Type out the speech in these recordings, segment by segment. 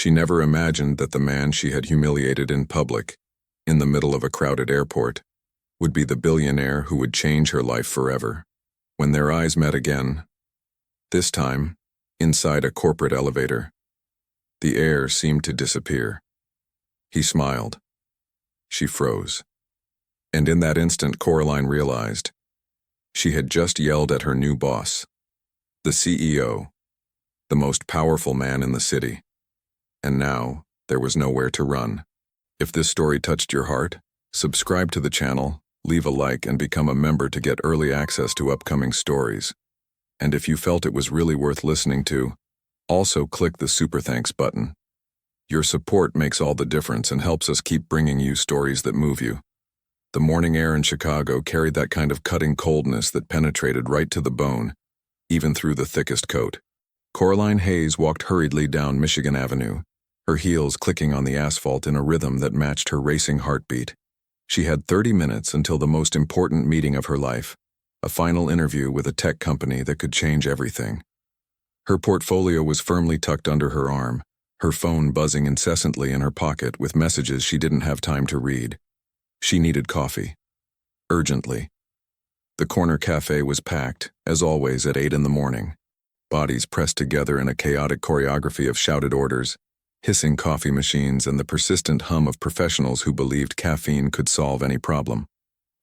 She never imagined that the man she had humiliated in public, in the middle of a crowded airport, would be the billionaire who would change her life forever. When their eyes met again, this time, inside a corporate elevator, the air seemed to disappear. He smiled. She froze. And in that instant, Coraline realized she had just yelled at her new boss, the CEO, the most powerful man in the city. And now, there was nowhere to run. If this story touched your heart, subscribe to the channel, leave a like, and become a member to get early access to upcoming stories. And if you felt it was really worth listening to, also click the super thanks button. Your support makes all the difference and helps us keep bringing you stories that move you. The morning air in Chicago carried that kind of cutting coldness that penetrated right to the bone, even through the thickest coat. Coraline Hayes walked hurriedly down Michigan Avenue, her heels clicking on the asphalt in a rhythm that matched her racing heartbeat. She had 30 minutes until the most important meeting of her life, a final interview with a tech company that could change everything. Her portfolio was firmly tucked under her arm, her phone buzzing incessantly in her pocket with messages she didn't have time to read. She needed coffee. Urgently. The corner cafe was packed, as always, at 8 in the morning. Bodies pressed together in a chaotic choreography of shouted orders, hissing coffee machines, and the persistent hum of professionals who believed caffeine could solve any problem.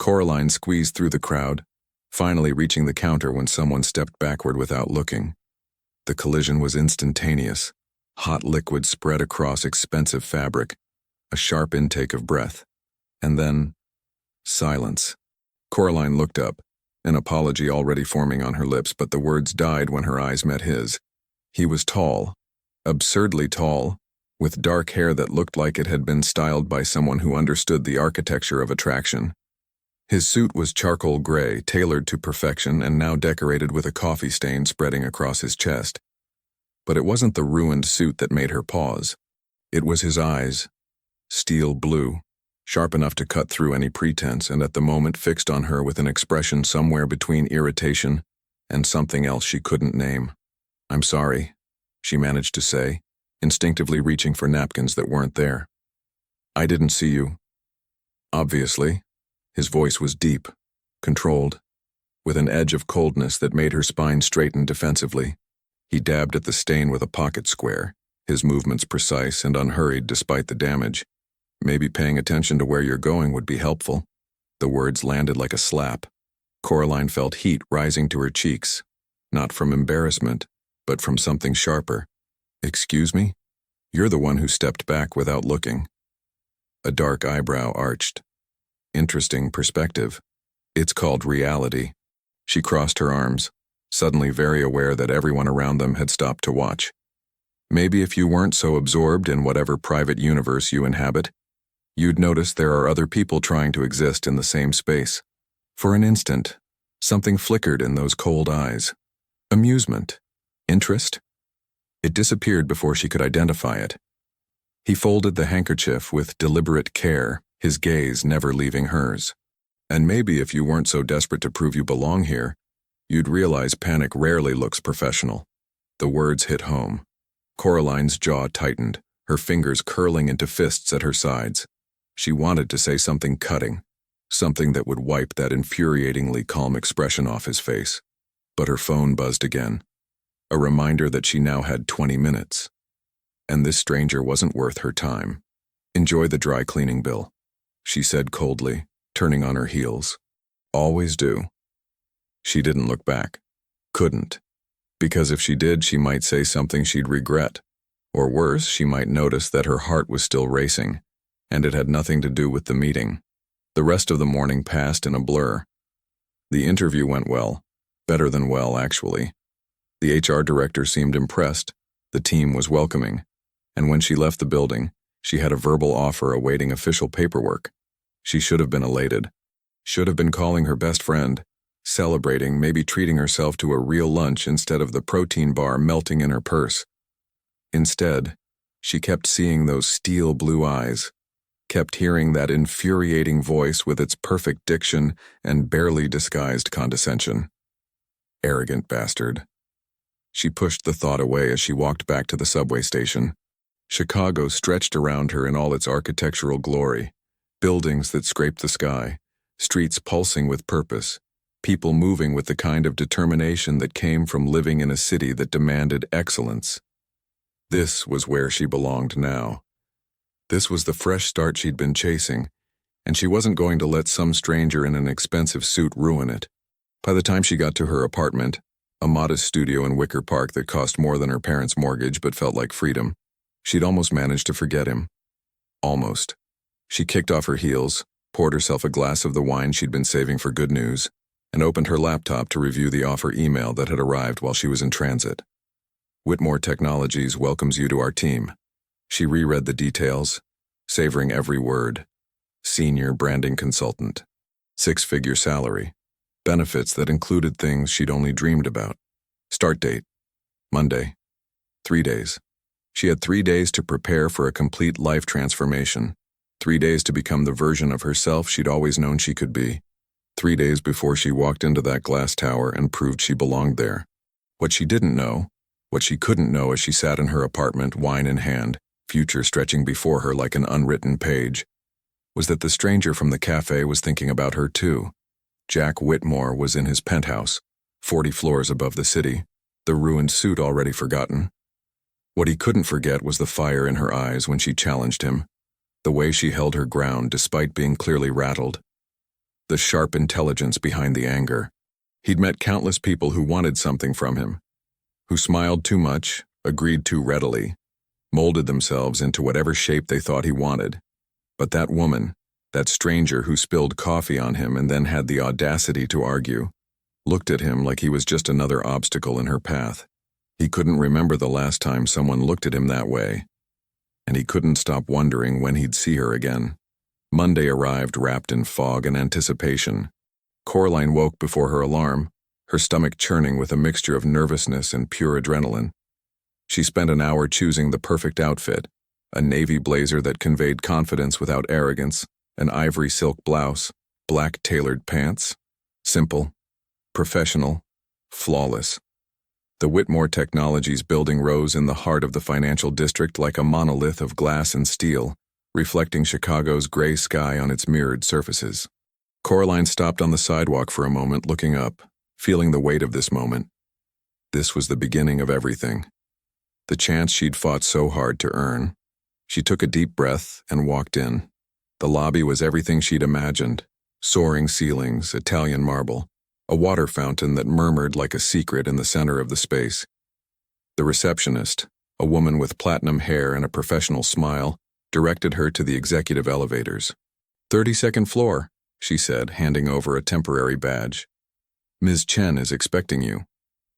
Coraline squeezed through the crowd, finally reaching the counter when someone stepped backward without looking. The collision was instantaneous. Hot liquid spread across expensive fabric, a sharp intake of breath, and then silence. Coraline looked up, an apology already forming on her lips, but the words died when her eyes met his. He was tall, absurdly tall, with dark hair that looked like it had been styled by someone who understood the architecture of attraction. His suit was charcoal gray, tailored to perfection, and now decorated with a coffee stain spreading across his chest. But it wasn't the ruined suit that made her pause. It was his eyes, steel blue, sharp enough to cut through any pretense, and at the moment fixed on her with an expression somewhere between irritation and something else she couldn't name. "I'm sorry," she managed to say, instinctively reaching for napkins that weren't there. "I didn't see you." Obviously. His voice was deep, controlled, with an edge of coldness that made her spine straighten defensively. He dabbed at the stain with a pocket square, his movements precise and unhurried despite the damage. "Maybe paying attention to where you're going would be helpful." The words landed like a slap. Coraline felt heat rising to her cheeks, not from embarrassment, but from something sharper. "Excuse me? You're the one who stepped back without looking." A dark eyebrow arched. "Interesting perspective. It's called reality." She crossed her arms, suddenly very aware that everyone around them had stopped to watch. "Maybe if you weren't so absorbed in whatever private universe you inhabit, you'd notice there are other people trying to exist in the same space." For an instant, something flickered in those cold eyes. Amusement? Interest? It disappeared before she could identify it. He folded the handkerchief with deliberate care, his gaze never leaving hers. "And maybe if you weren't so desperate to prove you belong here, you'd realize panic rarely looks professional." The words hit home. Coraline's jaw tightened, her fingers curling into fists at her sides. She wanted to say something cutting, something that would wipe that infuriatingly calm expression off his face. But her phone buzzed again, a reminder that she now had 20 minutes. And this stranger wasn't worth her time. "Enjoy the dry cleaning bill," she said coldly, turning on her heels. "Always do." She didn't look back. Couldn't. Because if she did, she might say something she'd regret. Or worse, she might notice that her heart was still racing, and it had nothing to do with the meeting. The rest of the morning passed in a blur. The interview went well. Better than well, actually. The HR director seemed impressed. The team was welcoming. And when she left the building, she had a verbal offer awaiting official paperwork. She should have been elated. Should have been calling her best friend, celebrating, maybe treating herself to a real lunch instead of the protein bar melting in her purse. Instead, she kept seeing those steel blue eyes, kept hearing that infuriating voice with its perfect diction and barely disguised condescension. Arrogant bastard. She pushed the thought away as she walked back to the subway station. Chicago stretched around her in all its architectural glory, buildings that scraped the sky, streets pulsing with purpose, people moving with the kind of determination that came from living in a city that demanded excellence. This was where she belonged now. This was the fresh start she'd been chasing, and she wasn't going to let some stranger in an expensive suit ruin it. By the time she got to her apartment, a modest studio in Wicker Park that cost more than her parents' mortgage but felt like freedom, she'd almost managed to forget him. Almost. She kicked off her heels, poured herself a glass of the wine she'd been saving for good news, and opened her laptop to review the offer email that had arrived while she was in transit. Whitmore Technologies welcomes you to our team. She reread the details, savoring every word. Senior branding consultant. 6-figure salary. Benefits that included things she'd only dreamed about. Start date. Monday. 3 days. She had 3 days to prepare for a complete life transformation. 3 days to become the version of herself she'd always known she could be. 3 days before she walked into that glass tower and proved she belonged there. What she didn't know, what she couldn't know as she sat in her apartment, wine in hand, future stretching before her like an unwritten page, was that the stranger from the cafe was thinking about her too. Jack Whitmore was in his penthouse, 40 floors above the city, the ruined suit already forgotten. What he couldn't forget was the fire in her eyes when she challenged him, the way she held her ground despite being clearly rattled, the sharp intelligence behind the anger. He'd met countless people who wanted something from him, who smiled too much, agreed too readily, molded themselves into whatever shape they thought he wanted. But that woman, that stranger who spilled coffee on him and then had the audacity to argue, looked at him like he was just another obstacle in her path. He couldn't remember the last time someone looked at him that way, and he couldn't stop wondering when he'd see her again. Monday arrived wrapped in fog and anticipation. Coraline woke before her alarm, her stomach churning with a mixture of nervousness and pure adrenaline. She spent an hour choosing the perfect outfit, a navy blazer that conveyed confidence without arrogance, an ivory silk blouse, black tailored pants. Simple, professional, flawless. The Whitmore Technologies building rose in the heart of the financial district like a monolith of glass and steel, reflecting Chicago's gray sky on its mirrored surfaces. Coraline stopped on the sidewalk for a moment, looking up, feeling the weight of this moment. This was the beginning of everything. The chance she'd fought so hard to earn. She took a deep breath and walked in. The lobby was everything she'd imagined. Soaring ceilings, Italian marble, a water fountain that murmured like a secret in the center of the space. The receptionist, a woman with platinum hair and a professional smile, directed her to the executive elevators. 32nd floor, she said, handing over a temporary badge. Ms. Chen is expecting you.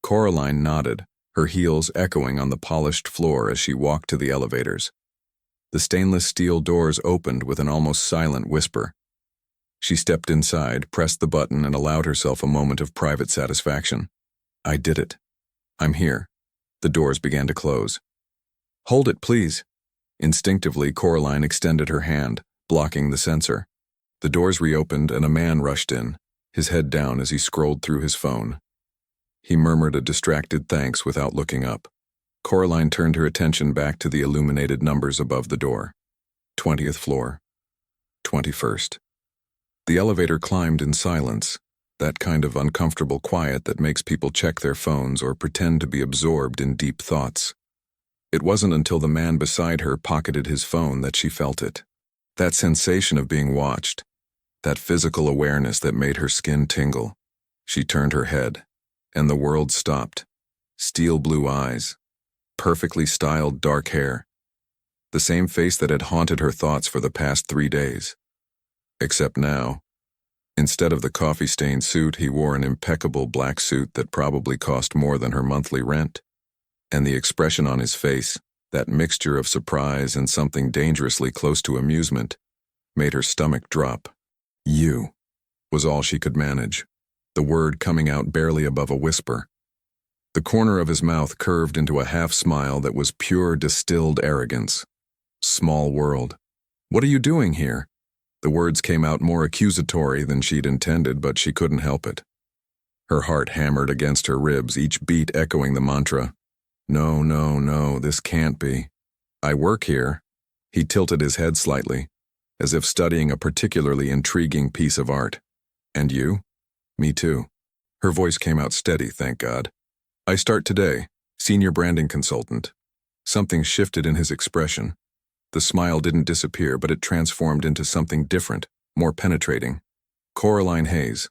Coraline nodded, her heels echoing on the polished floor as she walked to the elevators. The stainless steel doors opened with an almost silent whisper. She stepped inside, pressed the button, and allowed herself a moment of private satisfaction. I did it. I'm here. The doors began to close. Hold it, please. Instinctively, Coraline extended her hand, blocking the sensor. The doors reopened and a man rushed in, his head down as he scrolled through his phone. He murmured a distracted thanks without looking up. Coraline turned her attention back to the illuminated numbers above the door. 20th floor. 21st. The elevator climbed in silence, that kind of uncomfortable quiet that makes people check their phones or pretend to be absorbed in deep thoughts. It wasn't until the man beside her pocketed his phone that she felt it. That sensation of being watched, that physical awareness that made her skin tingle. She turned her head, and the world stopped. Steel blue eyes, perfectly styled dark hair, the same face that had haunted her thoughts for the past 3 days. Except now, instead of the coffee-stained suit, he wore an impeccable black suit that probably cost more than her monthly rent. And the expression on his face, that mixture of surprise and something dangerously close to amusement, made her stomach drop. You, was all she could manage, the word coming out barely above a whisper. The corner of his mouth curved into a half-smile that was pure distilled arrogance. Small world. What are you doing here? The words came out more accusatory than she'd intended, but she couldn't help it. Her heart hammered against her ribs, each beat echoing the mantra. No, no, no, this can't be. I work here. He tilted his head slightly, as if studying a particularly intriguing piece of art. And you? Me too. Her voice came out steady, thank God. I start today, senior branding consultant. Something shifted in his expression. The smile didn't disappear, but it transformed into something different, more penetrating. Coraline Hayes.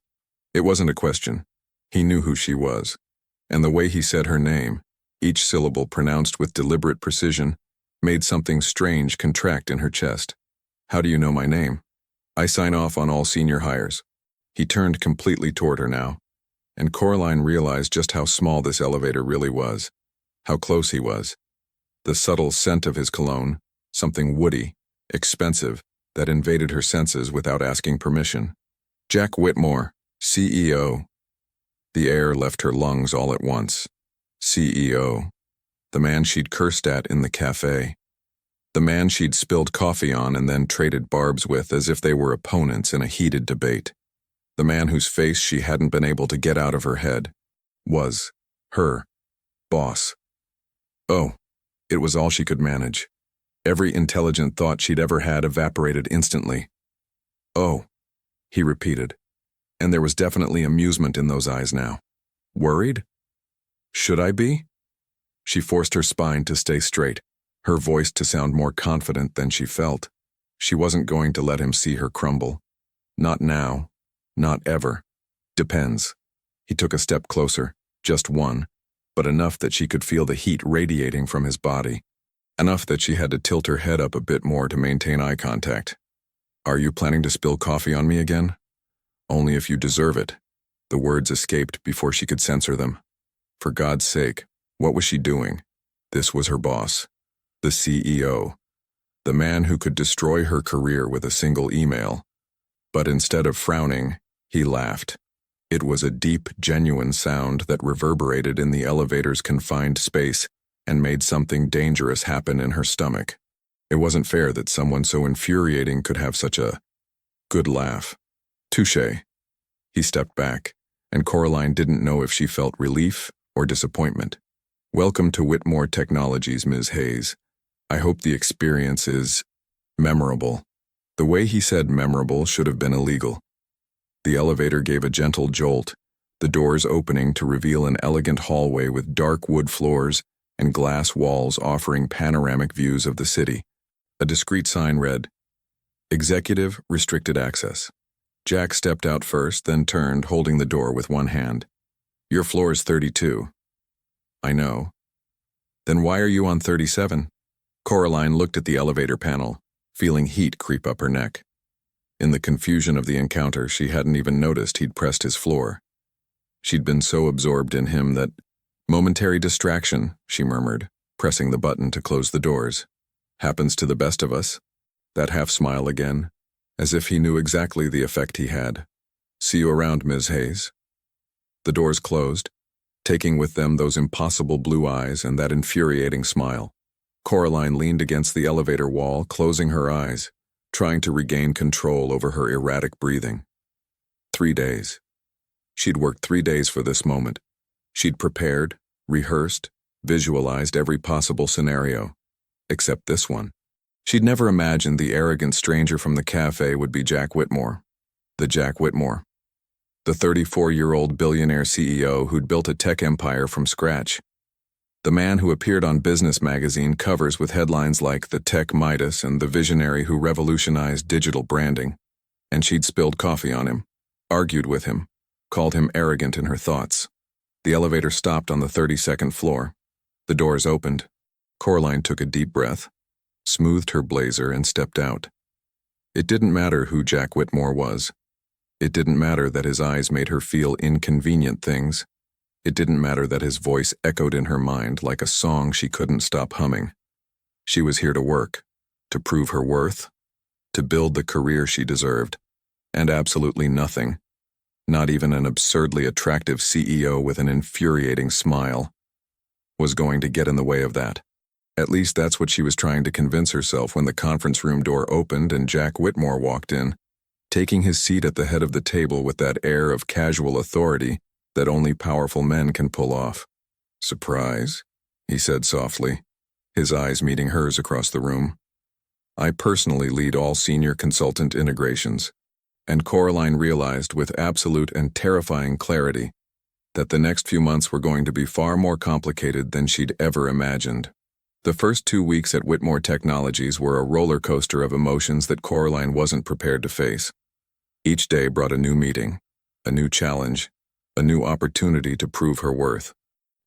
It wasn't a question. He knew who she was. And the way he said her name, each syllable pronounced with deliberate precision, made something strange contract in her chest. How do you know my name? I sign off on all senior hires. He turned completely toward her now, and Coraline realized just how small this elevator really was, how close he was. The subtle scent of his cologne, something woody, expensive, that invaded her senses without asking permission. Jack Whitmore, CEO. The air left her lungs all at once. CEO. The man she'd cursed at in the cafe. The man she'd spilled coffee on and then traded barbs with as if they were opponents in a heated debate. The man whose face she hadn't been able to get out of her head was her boss. Oh, it was all she could manage. Every intelligent thought she'd ever had evaporated instantly. Oh, he repeated, and there was definitely amusement in those eyes now. Worried? Should I be? She forced her spine to stay straight, her voice to sound more confident than she felt. She wasn't going to let him see her crumble. Not now. Not ever. Depends. He took a step closer, just one, but enough that she could feel the heat radiating from his body. Enough that she had to tilt her head up a bit more to maintain eye contact. Are you planning to spill coffee on me again? Only if you deserve it. The words escaped before she could censor them. For God's sake, what was she doing? This was her boss. The CEO. The man who could destroy her career with a single email. But instead of frowning, he laughed. It was a deep, genuine sound that reverberated in the elevator's confined space and made something dangerous happen in her stomach. It wasn't fair that someone so infuriating could have such a good laugh. Touché. He stepped back, and Coraline didn't know if she felt relief or disappointment. Welcome to Whitmore Technologies, Ms. Hayes. I hope the experience is memorable. The way he said memorable should have been illegal. The elevator gave a gentle jolt, the doors opening to reveal an elegant hallway with dark wood floors and glass walls offering panoramic views of the city. A discreet sign read, Executive Restricted Access. Jack stepped out first, then turned, holding the door with one hand. Your floor is 32. I know. Then why are you on 37? Coraline looked at the elevator panel, feeling heat creep up her neck. In the confusion of the encounter, she hadn't even noticed he'd pressed his floor. She'd been so absorbed in him that, momentary distraction, she murmured, pressing the button to close the doors. Happens to the best of us. That half smile again, as if he knew exactly the effect he had. See you around, Ms. Hayes. The doors closed, taking with them those impossible blue eyes and that infuriating smile. Coraline leaned against the elevator wall, closing her eyes, trying to regain control over her erratic breathing. 3 days. She'd worked 3 days for this moment. She'd prepared, rehearsed, visualized every possible scenario, except this one. She'd never imagined the arrogant stranger from the cafe would be Jack Whitmore. The Jack Whitmore. The 34-year-old billionaire CEO who'd built a tech empire from scratch. The man who appeared on business magazine covers with headlines like The Tech Midas and the visionary who revolutionized digital branding. And she'd spilled coffee on him, argued with him, called him arrogant in her thoughts. The elevator stopped on the 32nd floor. The doors opened. Coraline took a deep breath, smoothed her blazer, and stepped out. It didn't matter who Jack Whitmore was. It didn't matter that his eyes made her feel inconvenient things. It didn't matter that his voice echoed in her mind like a song she couldn't stop humming. She was here to work, to prove her worth, to build the career she deserved, and absolutely nothing, not even an absurdly attractive CEO with an infuriating smile, was going to get in the way of that. At least that's what she was trying to convince herself when the conference room door opened and Jack Whitmore walked in, taking his seat at the head of the table with that air of casual authority that only powerful men can pull off. Surprise, he said softly. his eyes meeting hers across the room. I personally lead all senior consultant integrations, and Coraline realized with absolute and terrifying clarity that the next few months were going to be far more complicated than she'd ever imagined. The first 2 weeks at Whitmore Technologies were a roller coaster of emotions that Coraline wasn't prepared to face. Each day brought a new meeting, a new challenge, a new opportunity to prove her worth.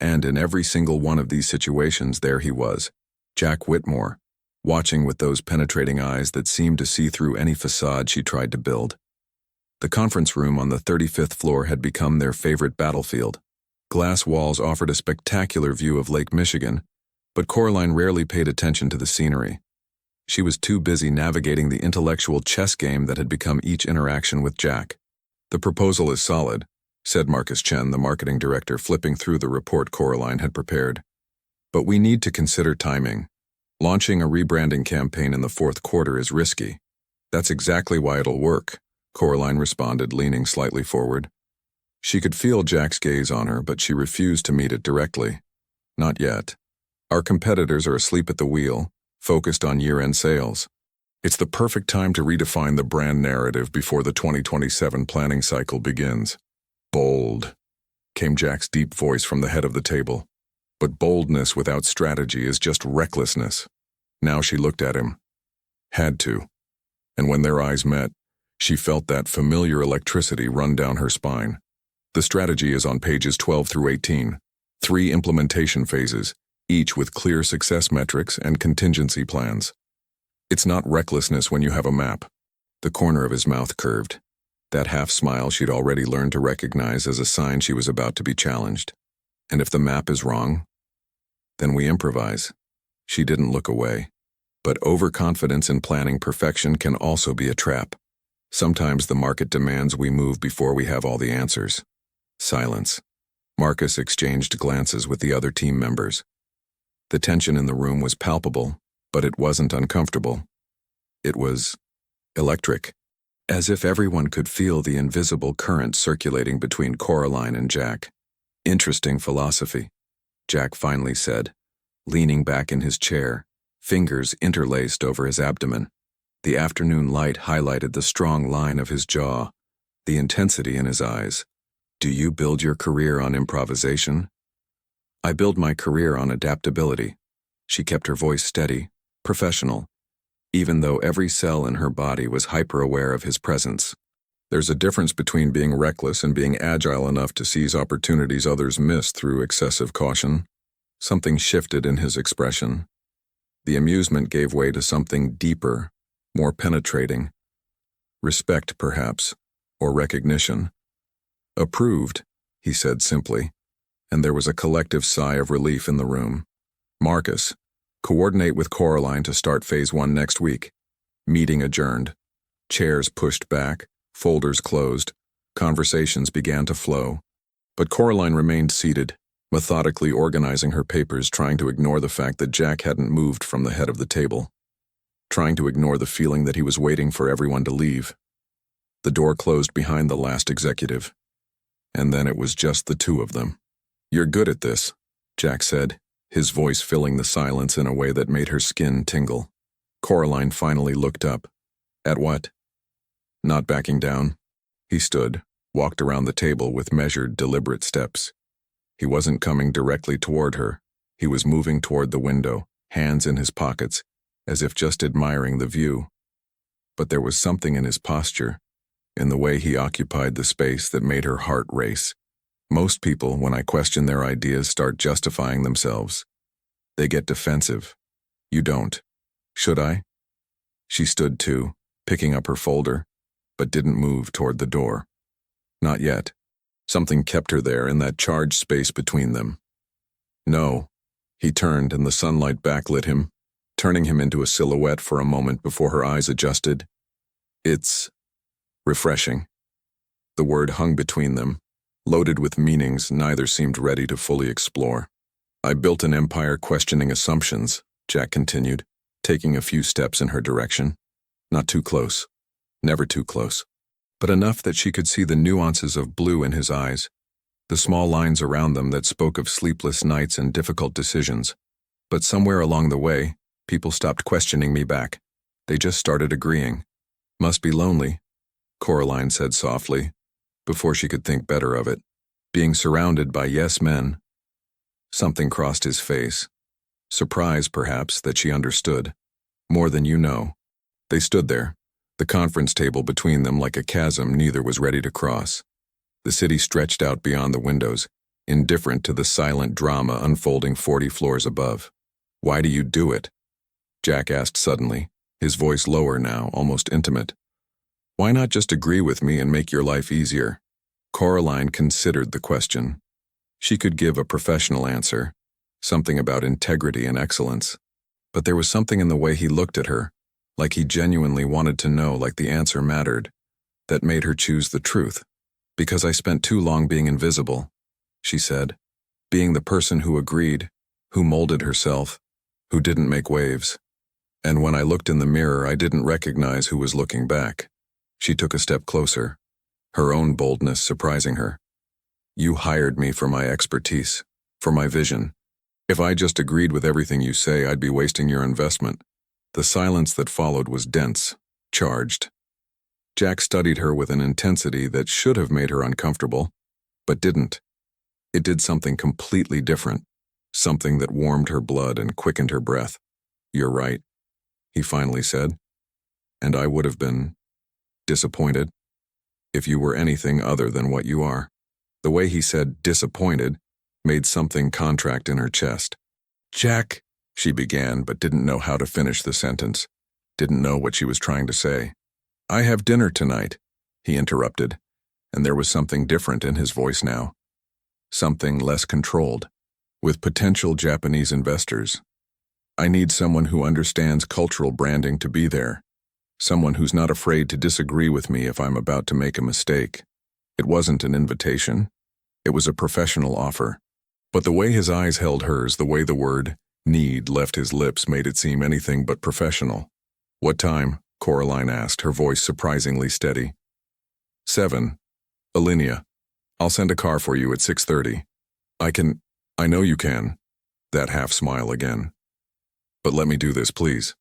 And in every single one of these situations, there he was, Jack Whitmore, watching with those penetrating eyes that seemed to see through any facade she tried to build. The conference room on the 35th floor had become their favorite battlefield. Glass walls offered a spectacular view of Lake Michigan, but Coraline rarely paid attention to the scenery. She was too busy navigating the intellectual chess game that had become each interaction with Jack. "The proposal is solid," said Marcus Chen, the marketing director, flipping through the report Coraline had prepared. "But we need to consider timing. Launching a rebranding campaign in the fourth quarter is risky." "That's exactly why it'll work," Coraline responded, leaning slightly forward. She could feel Jack's gaze on her, but she refused to meet it directly. "Not yet. Our competitors are asleep at the wheel, focused on year-end sales. It's the perfect time to redefine the brand narrative before the 2027 planning cycle begins." "Bold," came Jack's deep voice from the head of the table. "But boldness without strategy is just recklessness." Now she looked at him. Had to. And when their eyes met, she felt that familiar electricity run down her spine. "The strategy is on pages 12 through 18. 3 implementation phases, each with clear success metrics and contingency plans. It's not recklessness when you have a map." The corner of his mouth curved. That half-smile she'd already learned to recognize as a sign she was about to be challenged. "And if the map is wrong, then we improvise." She didn't look away. But overconfidence in planning perfection can also be a trap. Sometimes the market demands we move before we have all the answers. Silence. Marcus exchanged glances with the other team members. The tension in the room was palpable, but it wasn't uncomfortable. It was electric, as if everyone could feel the invisible current circulating between Coraline and Jack. "Interesting philosophy," Jack finally said, leaning back in his chair, fingers interlaced over his abdomen. The afternoon light highlighted the strong line of his jaw, the intensity in his eyes. "Do you build your career on improvisation?" "I build my career on adaptability." She kept her voice steady, professional, even though every cell in her body was hyper-aware of his presence. "There's a difference between being reckless and being agile enough to seize opportunities others miss through excessive caution." Something shifted in his expression. The amusement gave way to something deeper, more penetrating. Respect, perhaps, or recognition. "Approved," he said simply, and there was a collective sigh of relief in the room. "Marcus, coordinate with Coraline to start phase 1 next week." Meeting adjourned. Chairs pushed back, folders closed, conversations began to flow. But Coraline remained seated, methodically organizing her papers, trying to ignore the fact that Jack hadn't moved from the head of the table, trying to ignore the feeling that he was waiting for everyone to leave. The door closed behind the last executive, and then it was just the two of them. "You're good at this," Jack said, his voice filling the silence in a way that made her skin tingle. Coraline finally looked up. "At what?" "Not backing down." He stood, walked around the table with measured, deliberate steps. He wasn't coming directly toward her. He was moving toward the window, hands in his pockets, as if just admiring the view. But there was something in his posture, in the way he occupied the space, that made her heart race. Most people, when I question their ideas, start justifying themselves. They get defensive. You don't. "Should I?" She stood too, picking up her folder, but didn't move toward the door. Not yet. Something kept her there in that charged space between them. "No." He turned and the sunlight backlit him, turning him into a silhouette for a moment before her eyes adjusted. "It's refreshing." The word hung between them, loaded with meanings neither seemed ready to fully explore. "I built an empire questioning assumptions," Jack continued, taking a few steps in her direction. Not too close. Never too close. But enough that she could see the nuances of blue in his eyes, the small lines around them that spoke of sleepless nights and difficult decisions. But somewhere along the way, people stopped questioning me back. They just started agreeing. Must be lonely, Coraline said softly, before she could think better of it. Being surrounded by yes men. Something crossed his face. Surprise, perhaps, that she understood. More than you know. They stood there, the conference table between them like a chasm neither was ready to cross. The city stretched out beyond the windows, indifferent to the silent drama unfolding 40 floors above. Why do you do it? Jack asked suddenly, his voice lower now, almost intimate. Why not just agree with me and make your life easier? Coraline considered the question. She could give a professional answer, something about integrity and excellence. But there was something in the way he looked at her, like he genuinely wanted to know, like the answer mattered, that made her choose the truth. Because I spent too long being invisible, she said, being the person who agreed, who molded herself, who didn't make waves. And when I looked in the mirror, I didn't recognize who was looking back. She took a step closer, her own boldness surprising her. You hired me for my expertise, for my vision. If I just agreed with everything you say, I'd be wasting your investment. The silence that followed was dense, charged. Jack studied her with an intensity that should have made her uncomfortable, but didn't. It did something completely different, something that warmed her blood and quickened her breath. You're right, he finally said, and I would have been disappointed if you were anything other than what you are. The way he said disappointed made something contract in her chest. Jack, she began, but didn't know how to finish the sentence, didn't know what she was trying to say. I have dinner tonight, he interrupted, and there was something different in his voice now. Something less controlled, with potential Japanese investors. I need someone who understands cultural branding to be there, someone who's not afraid to disagree with me if I'm about to make a mistake. It wasn't an invitation. It was a professional offer. But the way his eyes held hers, the way the word need left his lips made it seem anything but professional. What time? Coraline asked, her voice surprisingly steady. 7. Alinea. I'll send a car for you at 6:30. I know you can. That half smile again. But let me do this, please.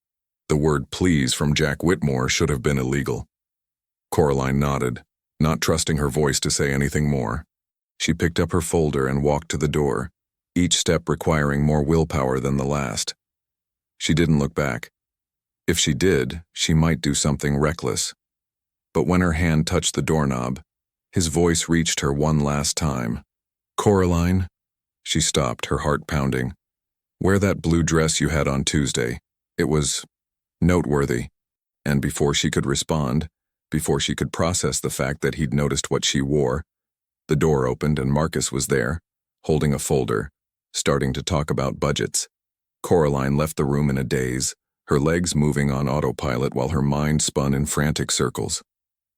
The word please from Jack Whitmore should have been illegal. Coraline nodded, not trusting her voice to say anything more. She picked up her folder and walked to the door, each step requiring more willpower than the last. She didn't look back. If she did, she might do something reckless. But when her hand touched the doorknob, his voice reached her one last time. Coraline? She stopped, her heart pounding. Wear that blue dress you had on Tuesday. It was noteworthy. And before she could respond, before she could process the fact that he'd noticed what she wore, the door opened and Marcus was there, holding a folder, starting to talk about budgets. Coraline left the room in a daze, her legs moving on autopilot while her mind spun in frantic circles.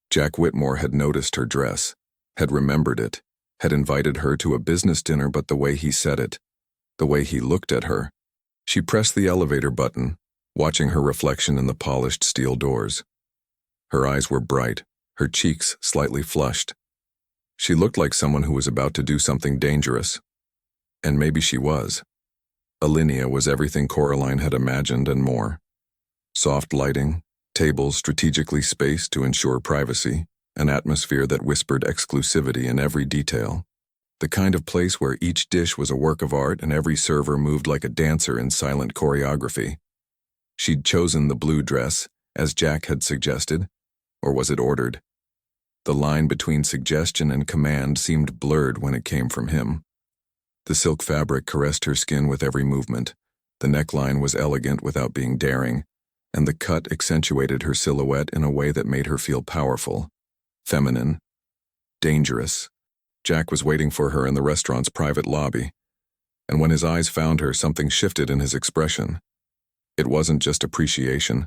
Jack Whitmore had noticed her dress, had remembered it, had invited her to a business dinner, but the way he said it, the way he looked at her. She pressed the elevator button, watching her reflection in the polished steel doors. Her eyes were bright, her cheeks slightly flushed. She looked like someone who was about to do something dangerous. And maybe she was. Alinea was everything Coraline had imagined and more. Soft lighting, tables strategically spaced to ensure privacy, an atmosphere that whispered exclusivity in every detail. The kind of place where each dish was a work of art and every server moved like a dancer in silent choreography. She'd chosen the blue dress, as Jack had suggested, or was it ordered? The line between suggestion and command seemed blurred when it came from him. The silk fabric caressed her skin with every movement. The neckline was elegant without being daring, and the cut accentuated her silhouette in a way that made her feel powerful, feminine, dangerous. Jack was waiting for her in the restaurant's private lobby, and when his eyes found her, something shifted in his expression. It wasn't just appreciation.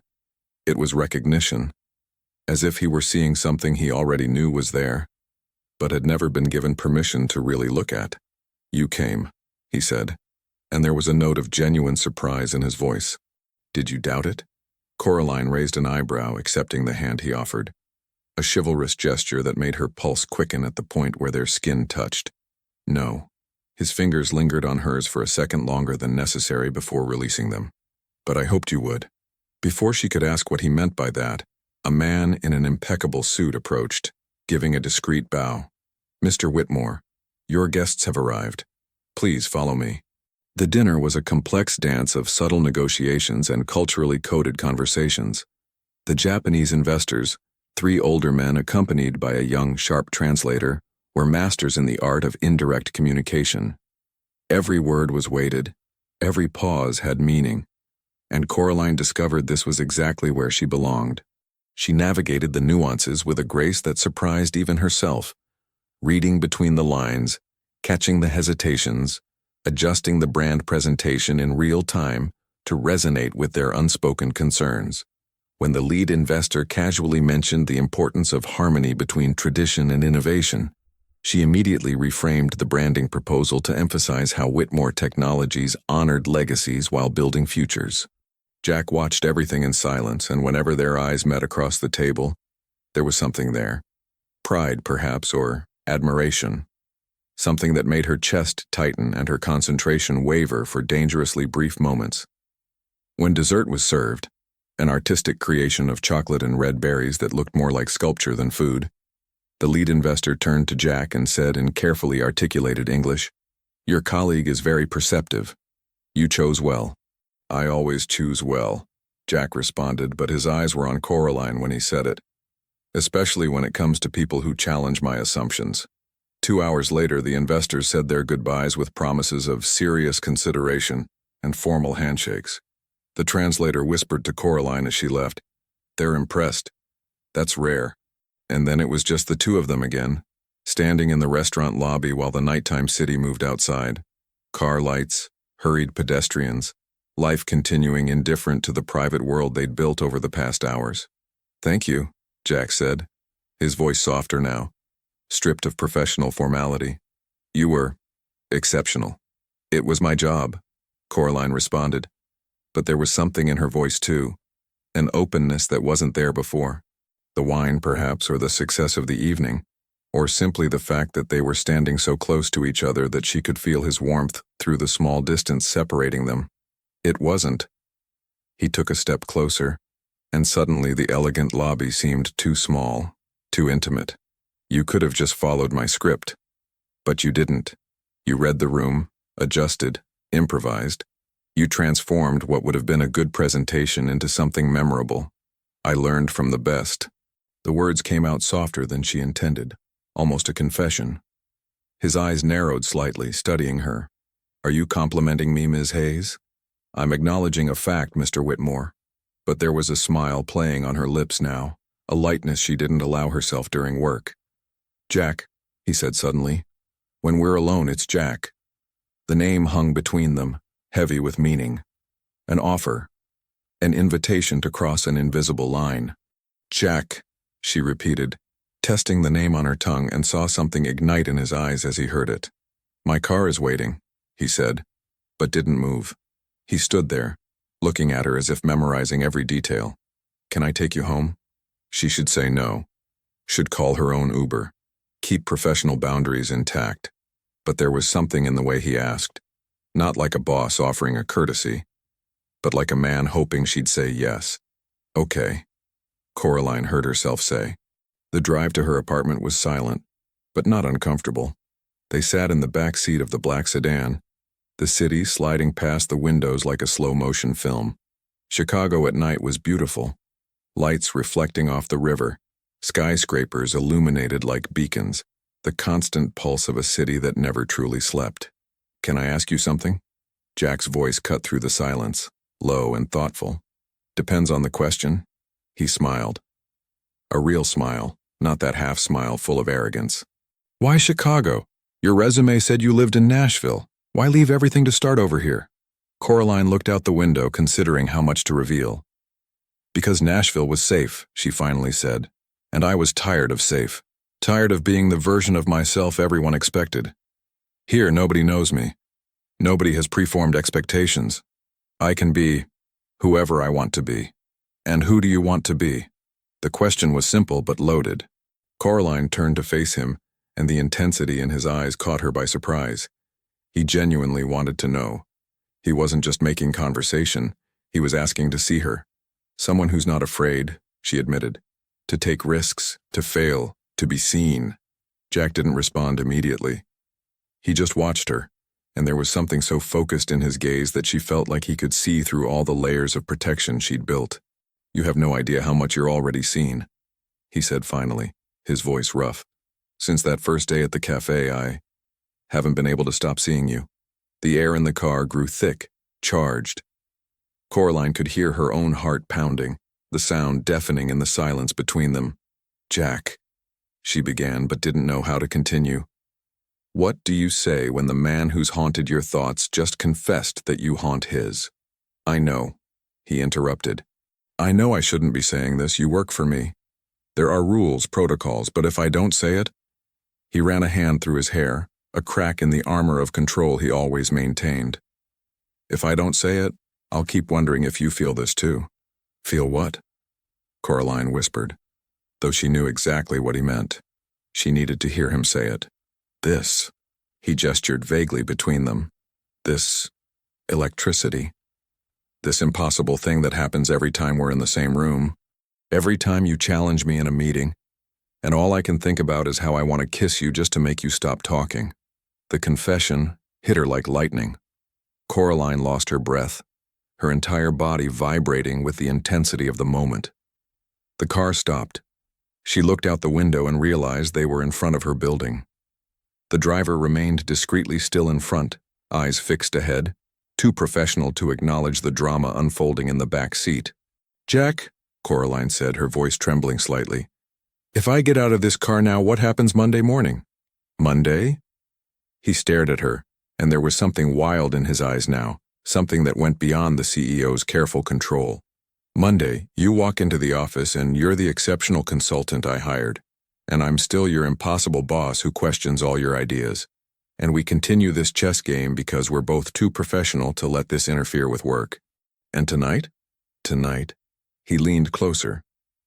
It was recognition, as if he were seeing something he already knew was there, but had never been given permission to really look at. You came, he said, and there was a note of genuine surprise in his voice. Did you doubt it? Coraline raised an eyebrow, accepting the hand he offered, a chivalrous gesture that made her pulse quicken at the point where their skin touched. No, His fingers lingered on hers for a second longer than necessary before releasing them. But I hoped you would. Before she could ask what he meant by that, a man in an impeccable suit approached, giving a discreet bow. Mr. Whitmore, your guests have arrived. Please follow me. The dinner was a complex dance of subtle negotiations and culturally coded conversations. The Japanese investors, 3 older men accompanied by a young, sharp translator, were masters in the art of indirect communication. Every word was weighted, every pause had meaning, and Coraline discovered this was exactly where she belonged. She navigated the nuances with a grace that surprised even herself, reading between the lines, catching the hesitations, adjusting the brand presentation in real time to resonate with their unspoken concerns. When the lead investor casually mentioned the importance of harmony between tradition and innovation, she immediately reframed the branding proposal to emphasize how Whitmore Technologies honored legacies while building futures. Jack watched everything in silence, and whenever their eyes met across the table, there was something there. Pride, perhaps, or admiration. Something that made her chest tighten and her concentration waver for dangerously brief moments. When dessert was served, an artistic creation of chocolate and red berries that looked more like sculpture than food, the lead investor turned to Jack and said in carefully articulated English, "Your colleague is very perceptive. You chose well." "I always choose well," Jack responded, but his eyes were on Coraline when he said it, especially when it comes to people who challenge my assumptions. 2 hours later, the investors said their goodbyes with promises of serious consideration and formal handshakes. The translator whispered to Coraline as she left, "They're impressed. That's rare." And then it was just the 2 of them again, standing in the restaurant lobby while the nighttime city moved outside. Car lights, hurried pedestrians, life continuing indifferent to the private world they'd built over the past hours. "Thank you," Jack said, his voice softer now, stripped of professional formality. "You were exceptional." "It was my job," Coraline responded, but there was something in her voice too, an openness that wasn't there before. The wine, perhaps, or the success of the evening, or simply the fact that they were standing so close to each other that she could feel his warmth through the small distance separating them. It wasn't. He took a step closer, and suddenly the elegant lobby seemed too small, too intimate. "You could have just followed my script. But you didn't. You read the room, adjusted, improvised. You transformed what would have been a good presentation into something memorable. I learned from the best." The words came out softer than she intended, almost a confession. His eyes narrowed slightly, studying her. "Are you complimenting me, Ms. Hayes?" "I'm acknowledging a fact, Mr. Whitmore." But there was a smile playing on her lips now, a lightness she didn't allow herself during work. "Jack," he said suddenly. "When we're alone, it's Jack." The name hung between them, heavy with meaning. An offer. An invitation to cross an invisible line. "Jack," she repeated, testing the name on her tongue, and saw something ignite in his eyes as he heard it. "My car is waiting," he said, but didn't move. He stood there, looking at her as if memorizing every detail. "Can I take you home?" She should say no. Should call her own Uber. Keep professional boundaries intact. But there was something in the way he asked. Not like a boss offering a courtesy, but like a man hoping she'd say yes. "Okay," Coraline heard herself say. The drive to her apartment was silent, but not uncomfortable. They sat in the back seat of the black sedan, the city sliding past the windows like a slow-motion film. Chicago at night was beautiful, lights reflecting off the river, skyscrapers illuminated like beacons, the constant pulse of a city that never truly slept. "Can I ask you something?" Jack's voice cut through the silence, low and thoughtful. "Depends on the question." He smiled. A real smile, not that half smile full of arrogance. "Why Chicago? Your resume said you lived in Nashville. Why leave everything to start over here?" Coraline looked out the window, considering how much to reveal. "Because Nashville was safe," she finally said, "and I was tired of safe. Tired of being the version of myself everyone expected. Here, nobody knows me. Nobody has preformed expectations. I can be whoever I want to be." "And who do you want to be?" The question was simple but loaded. Coraline turned to face him, and the intensity in his eyes caught her by surprise. He genuinely wanted to know. He wasn't just making conversation, he was asking to see her. Someone who's not afraid, she admitted. To take risks, to fail, to be seen. Jack didn't respond immediately. He just watched her, and there was something so focused in his gaze that she felt like he could see through all the layers of protection she'd built. "You have no idea how much you're already seen," he said finally, his voice rough. "Since that first day at the cafe, I haven't been able to stop seeing you." The air in the car grew thick, charged. Coraline could hear her own heart pounding, the sound deafening in the silence between them. "Jack," she began, but didn't know how to continue. "What do you say when the man who's haunted your thoughts just confessed that you haunt his?" "I know," he interrupted. "I know I shouldn't be saying this. You work for me. There are rules, protocols, but if I don't say it..." He ran a hand through his hair, a crack in the armor of control he always maintained. "If I don't say it, I'll keep wondering if you feel this too." "Feel what?" Coraline whispered, though she knew exactly what he meant. She needed to hear him say it. "This," he gestured vaguely between them. "This electricity. This impossible thing that happens every time we're in the same room. Every time you challenge me in a meeting, and all I can think about is how I want to kiss you just to make you stop talking." The confession hit her like lightning. Coraline lost her breath, her entire body vibrating with the intensity of the moment. The car stopped. She looked out the window and realized they were in front of her building. The driver remained discreetly still in front, eyes fixed ahead, too professional to acknowledge the drama unfolding in the back seat. "Jack," Coraline said, her voice trembling slightly, "if I get out of this car now, what happens Monday morning?" "Monday?" He stared at her, and there was something wild in his eyes now, something that went beyond the CEO's careful control. "Monday, you walk into the office and you're the exceptional consultant I hired, and I'm still your impossible boss who questions all your ideas. And we continue this chess game because we're both too professional to let this interfere with work. And tonight?" "Tonight." He leaned closer,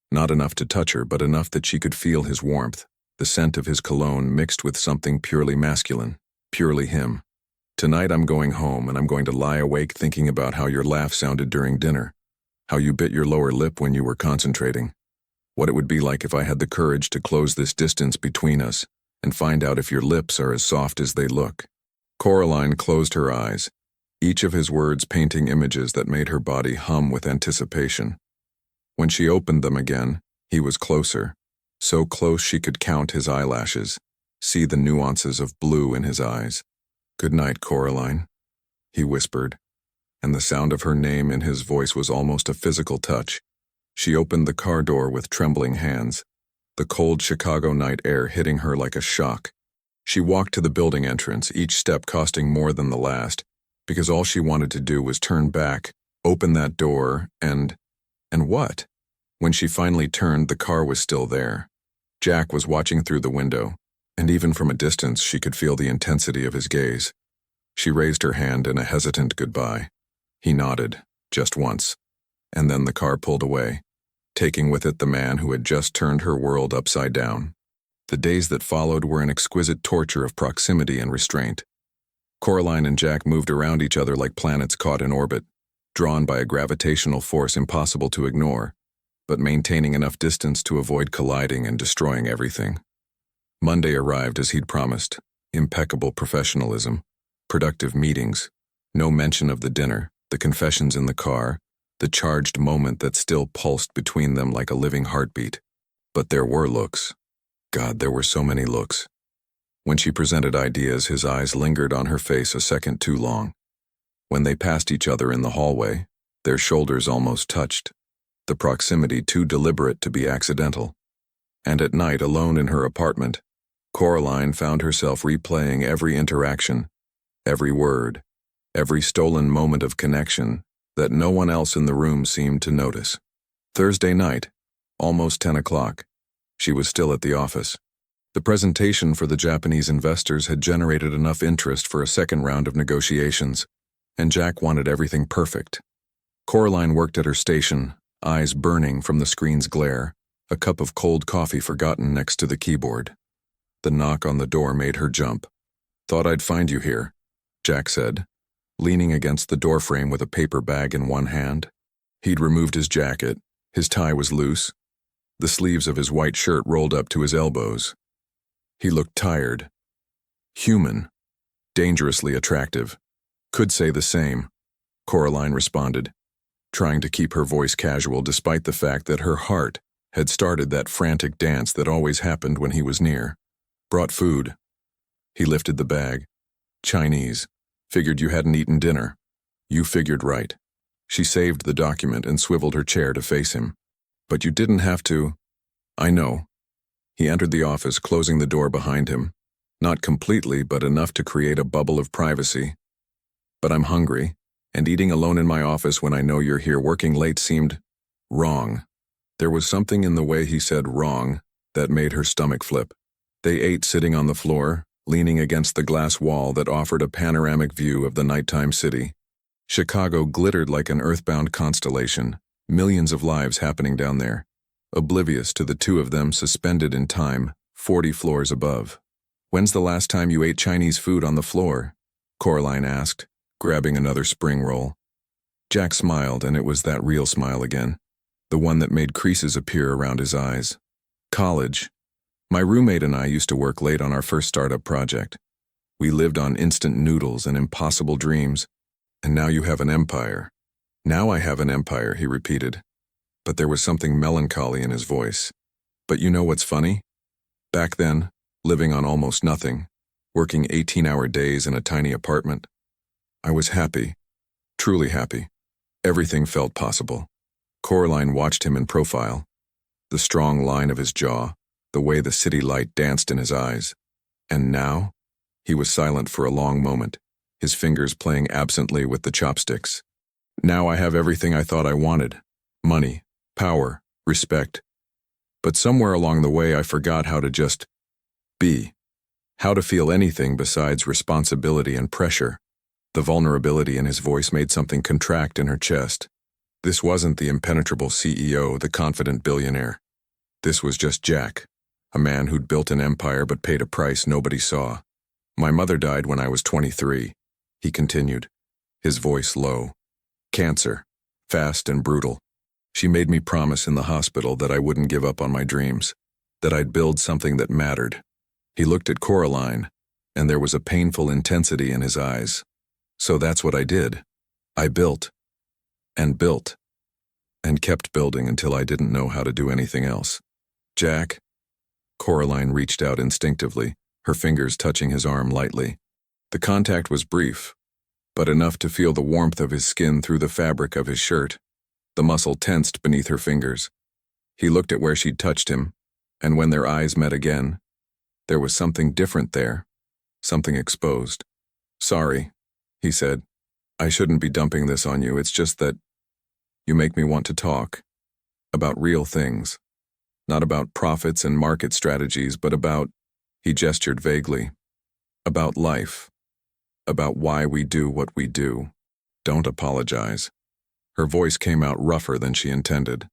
not enough to touch her, but enough that she could feel his warmth, the scent of his cologne mixed with something purely masculine, purely him. "Tonight I'm going home and I'm going to lie awake thinking about how your laugh sounded during dinner, how you bit your lower lip when you were concentrating, what it would be like if I had the courage to close this distance between us and find out if your lips are as soft as they look." Coraline closed her eyes, each of his words painting images that made her body hum with anticipation. When she opened them again, he was closer, so close she could count his eyelashes, see the nuances of blue in his eyes. "Good night, Coraline," he whispered, and the sound of her name in his voice was almost a physical touch. She opened the car door with trembling hands, the cold Chicago night air hitting her like a shock. She walked to the building entrance, each step costing more than the last, because all she wanted to do was turn back, open that door, and what? When she finally turned, the car was still there. Jack was watching through the window, and even from a distance she could feel the intensity of his gaze. She raised her hand in a hesitant goodbye. He nodded, just once, and then the car pulled away, taking with it the man who had just turned her world upside down. The days that followed were an exquisite torture of proximity and restraint. Coraline and Jack moved around each other like planets caught in orbit, drawn by a gravitational force impossible to ignore, but maintaining enough distance to avoid colliding and destroying everything. Monday arrived as he'd promised, impeccable professionalism, productive meetings, no mention of the dinner, the confessions in the car, the charged moment that still pulsed between them like a living heartbeat. But there were looks. God, there were so many looks. When she presented ideas, his eyes lingered on her face a second too long. When they passed each other in the hallway, their shoulders almost touched, the proximity too deliberate to be accidental. And at night, alone in her apartment, Coraline found herself replaying every interaction, every word, every stolen moment of connection that no one else in the room seemed to notice. Thursday night, almost 10 o'clock, she was still at the office. The presentation for the Japanese investors had generated enough interest for a second round of negotiations, and Jack wanted everything perfect. Coraline worked at her station, eyes burning from the screen's glare, a cup of cold coffee forgotten next to the keyboard. The knock on the door made her jump. "Thought I'd find you here," Jack said, leaning against the doorframe with a paper bag in one hand. He'd removed his jacket, his tie was loose, the sleeves of his white shirt rolled up to his elbows. He looked tired. Human. Dangerously attractive. Could say the same, Coraline responded, trying to keep her voice casual despite the fact that her heart had started that frantic dance that always happened when he was near. Brought food. He lifted the bag. Chinese. Figured you hadn't eaten dinner. You figured right. She saved the document and swiveled her chair to face him. But you didn't have to. I know. He entered the office, closing the door behind him. Not completely, but enough to create a bubble of privacy. But I'm hungry, and eating alone in my office when I know you're here working late seemed wrong. There was something in the way he said wrong that made her stomach flip. They ate sitting on the floor, leaning against the glass wall that offered a panoramic view of the nighttime city. Chicago glittered like an earthbound constellation, millions of lives happening down there, oblivious to the two of them suspended in time, 40 floors above. When's the last time you ate Chinese food on the floor? Coraline asked, grabbing another spring roll. Jack smiled, and it was that real smile again, the one that made creases appear around his eyes. College. My roommate and I used to work late on our first startup project. We lived on instant noodles and impossible dreams. And now you have an empire. Now I have an empire, he repeated. But there was something melancholy in his voice. But you know what's funny? Back then, living on almost nothing, working 18-hour days in a tiny apartment, I was happy, truly happy. Everything felt possible. Coraline watched him in profile. The strong line of his jaw, the way the city light danced in his eyes. And now? He was silent for a long moment, his fingers playing absently with the chopsticks. Now I have everything I thought I wanted. Money, power, respect. But somewhere along the way I forgot how to just be. How to feel anything besides responsibility and pressure. The vulnerability in his voice made something contract in her chest. This wasn't the impenetrable CEO, the confident billionaire. This was just Jack, a man who'd built an empire but paid a price nobody saw. My mother died when I was 23, he continued, his voice low. Cancer, fast and brutal. She made me promise in the hospital that I wouldn't give up on my dreams, that I'd build something that mattered. He looked at Coraline, and there was a painful intensity in his eyes. So that's what I did. I built, and kept building until I didn't know how to do anything else. Jack? Coraline reached out instinctively, her fingers touching his arm lightly. The contact was brief, but enough to feel the warmth of his skin through the fabric of his shirt. The muscle tensed beneath her fingers. He looked at where she'd touched him, and when their eyes met again, there was something different there, something exposed. Sorry, he said. I shouldn't be dumping this on you, it's just that you make me want to talk. About real things. Not about profits and market strategies, but about, he gestured vaguely, about life. About why we do what we do. Don't apologize. Her voice came out rougher than she intended.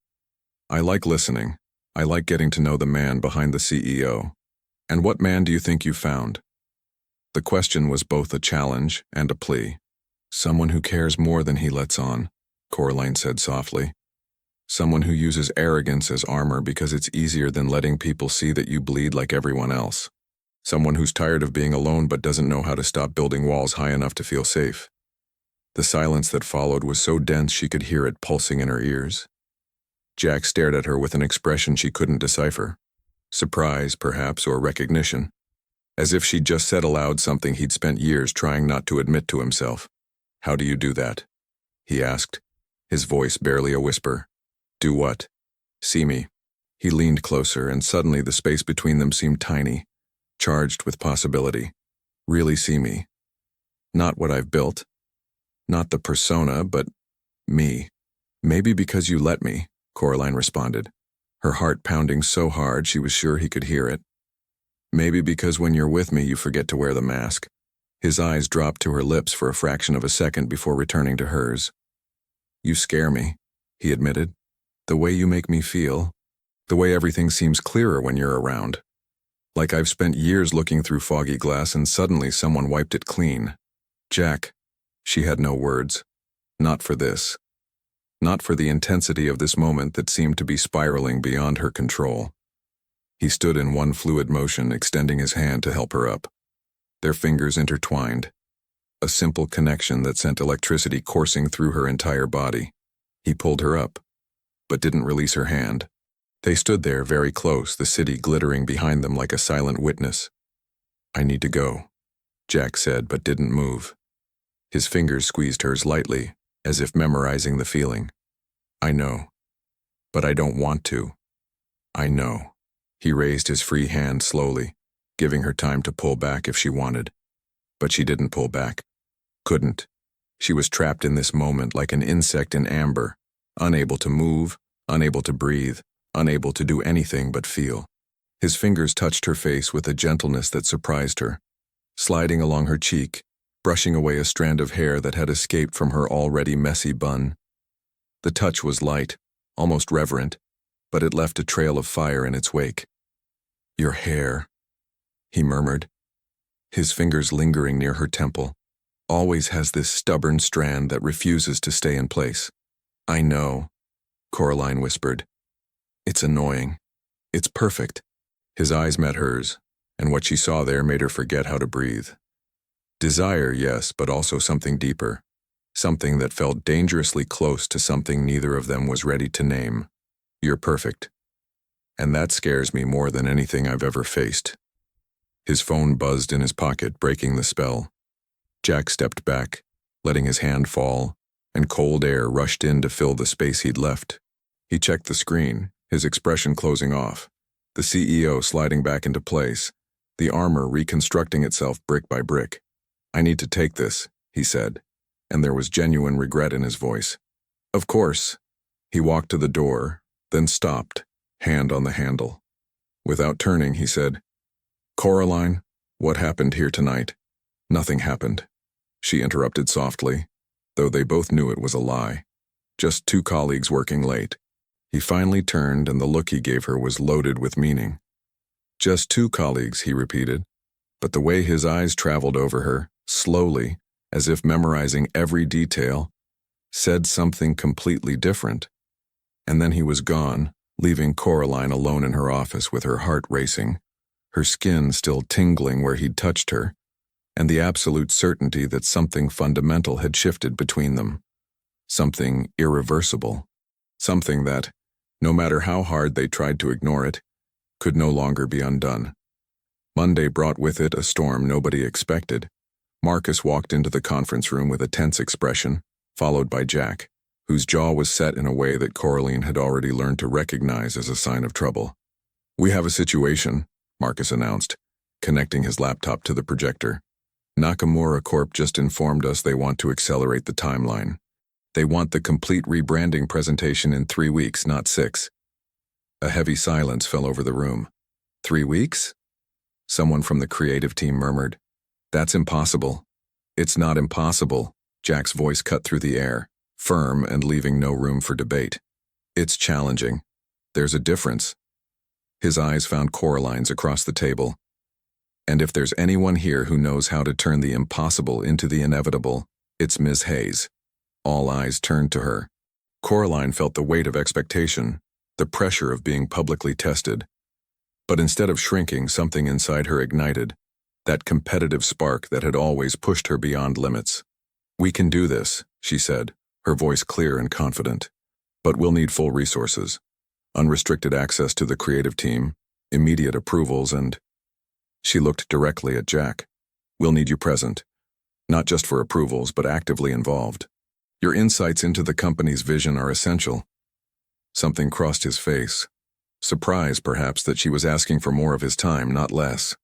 I like listening. I like getting to know the man behind the CEO. And what man do you think you found? The question was both a challenge and a plea. Someone who cares more than he lets on, Coraline said softly. Someone who uses arrogance as armor because it's easier than letting people see that you bleed like everyone else. Someone who's tired of being alone but doesn't know how to stop building walls high enough to feel safe. The silence that followed was so dense she could hear it pulsing in her ears. Jack stared at her with an expression she couldn't decipher. Surprise, perhaps, or recognition. As if she'd just said aloud something he'd spent years trying not to admit to himself. How do you do that? He asked, his voice barely a whisper. Do what? See me. He leaned closer, and suddenly the space between them seemed tiny, charged with possibility. Really see me. Not what I've built. Not the persona, but me. Maybe because you let me, Coraline responded, her heart pounding so hard she was sure he could hear it. Maybe because when you're with me you forget to wear the mask. His eyes dropped to her lips for a fraction of a second before returning to hers. You scare me, he admitted. The way you make me feel. The way everything seems clearer when you're around. Like I've spent years looking through foggy glass and suddenly someone wiped it clean. Jack. She had no words. Not for this. Not for the intensity of this moment that seemed to be spiraling beyond her control. He stood in one fluid motion, extending his hand to help her up. Their fingers intertwined. A simple connection that sent electricity coursing through her entire body. He pulled her up, but didn't release her hand. They stood there very close, the city glittering behind them like a silent witness. "I need to go," Jack said, but didn't move. His fingers squeezed hers lightly, as if memorizing the feeling. "I know, but I don't want to. I know." He raised his free hand slowly, giving her time to pull back if she wanted. But she didn't pull back. Couldn't. She was trapped in this moment like an insect in amber, unable to move, unable to breathe, unable to do anything but feel. His fingers touched her face with a gentleness that surprised her, sliding along her cheek, brushing away a strand of hair that had escaped from her already messy bun. The touch was light, almost reverent, but it left a trail of fire in its wake. "Your hair," he murmured, his fingers lingering near her temple, "always has this stubborn strand that refuses to stay in place." "I know," Coraline whispered. "It's annoying. It's perfect." His eyes met hers, and what she saw there made her forget how to breathe. Desire, yes, but also something deeper. Something that felt dangerously close to something neither of them was ready to name. "You're perfect. And that scares me more than anything I've ever faced." His phone buzzed in his pocket, breaking the spell. Jack stepped back, letting his hand fall, and cold air rushed in to fill the space he'd left. He checked the screen, his expression closing off, the CEO sliding back into place, the armor reconstructing itself brick by brick. "I need to take this," he said, and there was genuine regret in his voice. "Of course." He walked to the door, then stopped, hand on the handle. Without turning, he said, "Coraline, what happened here tonight?" "Nothing happened," she interrupted softly, though they both knew it was a lie. "Just two colleagues working late." He finally turned, and the look he gave her was loaded with meaning. "Just two colleagues," he repeated, but the way his eyes traveled over her, slowly, as if memorizing every detail, said something completely different. And then he was gone, leaving Coraline alone in her office with her heart racing, her skin still tingling where he'd touched her, and the absolute certainty that something fundamental had shifted between them. Something irreversible. Something that, no matter how hard they tried to ignore it, could no longer be undone. Monday brought with it a storm nobody expected. Marcus walked into the conference room with a tense expression, followed by Jack, whose jaw was set in a way that Coraline had already learned to recognize as a sign of trouble. "We have a situation," Marcus announced, connecting his laptop to the projector. "Nakamura Corp just informed us they want to accelerate the timeline. They want the complete rebranding presentation in 3 weeks, not 6. A heavy silence fell over the room. "3 weeks?" Someone from the creative team murmured. "That's impossible." "It's not impossible," Jack's voice cut through the air, firm and leaving no room for debate. "It's challenging. There's a difference." His eyes found Coraline's across the table. "And if there's anyone here who knows how to turn the impossible into the inevitable, it's Ms. Hayes." All eyes turned to her. Coraline felt the weight of expectation, the pressure of being publicly tested. But instead of shrinking, something inside her ignited, that competitive spark that had always pushed her beyond limits. "We can do this," she said, her voice clear and confident. "But we'll need full resources. Unrestricted access to the creative team, immediate approvals, and..." She looked directly at Jack. "We'll need you present. Not just for approvals, but actively involved. Your insights into the company's vision are essential." Something crossed his face. Surprise, perhaps, that she was asking for more of his time, not less.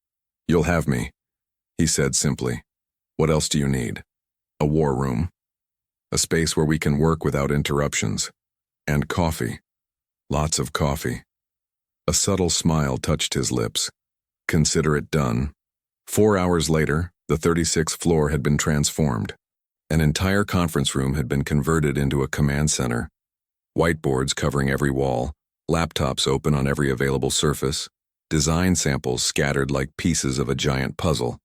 "You'll have me," he said simply. "What else do you need?" "A war room. A space where we can work without interruptions. And coffee. Lots of coffee." A subtle smile touched his lips. "Consider it done." 4 hours later, the 36th floor had been transformed. An entire conference room had been converted into a command center. Whiteboards covering every wall, laptops open on every available surface, design samples scattered like pieces of a giant puzzle.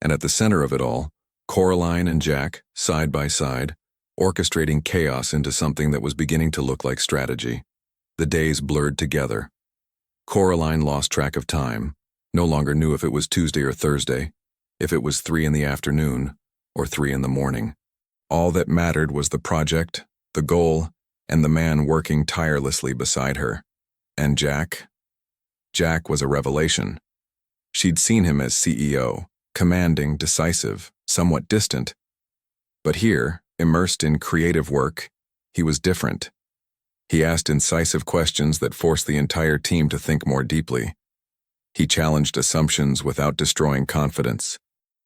And at the center of it all, Coraline and Jack, side by side, orchestrating chaos into something that was beginning to look like strategy. The days blurred together. Coraline lost track of time, no longer knew if it was Tuesday or Thursday, if it was 3 in the afternoon or 3 in the morning. All that mattered was the project, the goal, and the man working tirelessly beside her. And Jack? Jack was a revelation. She'd seen him as CEO, commanding, decisive, somewhat distant. But here, immersed in creative work, he was different. He asked incisive questions that forced the entire team to think more deeply. He challenged assumptions without destroying confidence.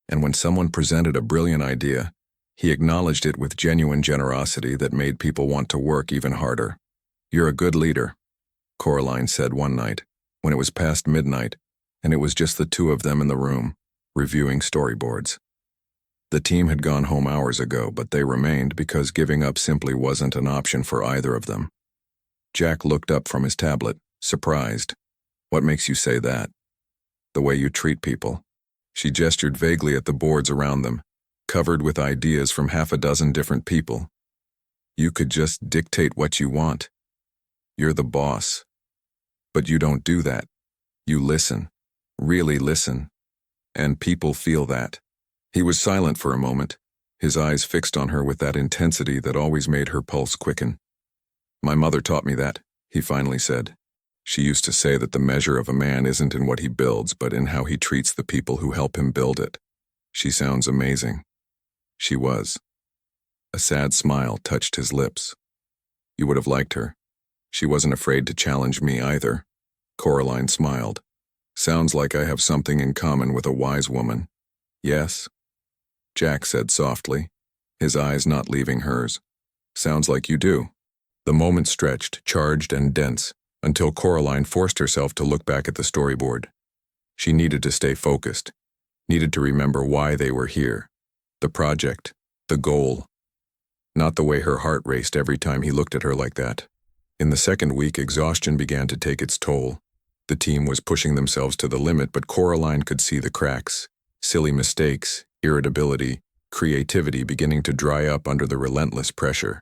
And when someone presented a brilliant idea, he acknowledged it with genuine generosity that made people want to work even harder. "You're a good leader," Coraline said one night, when it was past midnight, and it was just the two of them in the room, reviewing storyboards. The team had gone home hours ago, but they remained because giving up simply wasn't an option for either of them. Jack looked up from his tablet, surprised. "What makes you say that?" "The way you treat people." She gestured vaguely at the boards around them, covered with ideas from 6 different people. "You could just dictate what you want. You're the boss. But you don't do that. You listen, really listen. And people feel that." He was silent for a moment, his eyes fixed on her with that intensity that always made her pulse quicken. "My mother taught me that," he finally said. "She used to say that the measure of a man isn't in what he builds, but in how he treats the people who help him build it." She sounds amazing. She was. A sad smile touched his lips. "You would have liked her. She wasn't afraid to challenge me either." Coraline smiled. "Sounds like I have something in common with a wise woman." "Yes?" Jack said softly, his eyes not leaving hers. "Sounds like you do." The moment stretched, charged and dense, until Coraline forced herself to look back at the storyboard. She needed to stay focused, needed to remember why they were here. The project, the goal. Not the way her heart raced every time he looked at her like that. In the second week, exhaustion began to take its toll. The team was pushing themselves to the limit, but Coraline could see the cracks, silly mistakes, irritability, creativity beginning to dry up under the relentless pressure.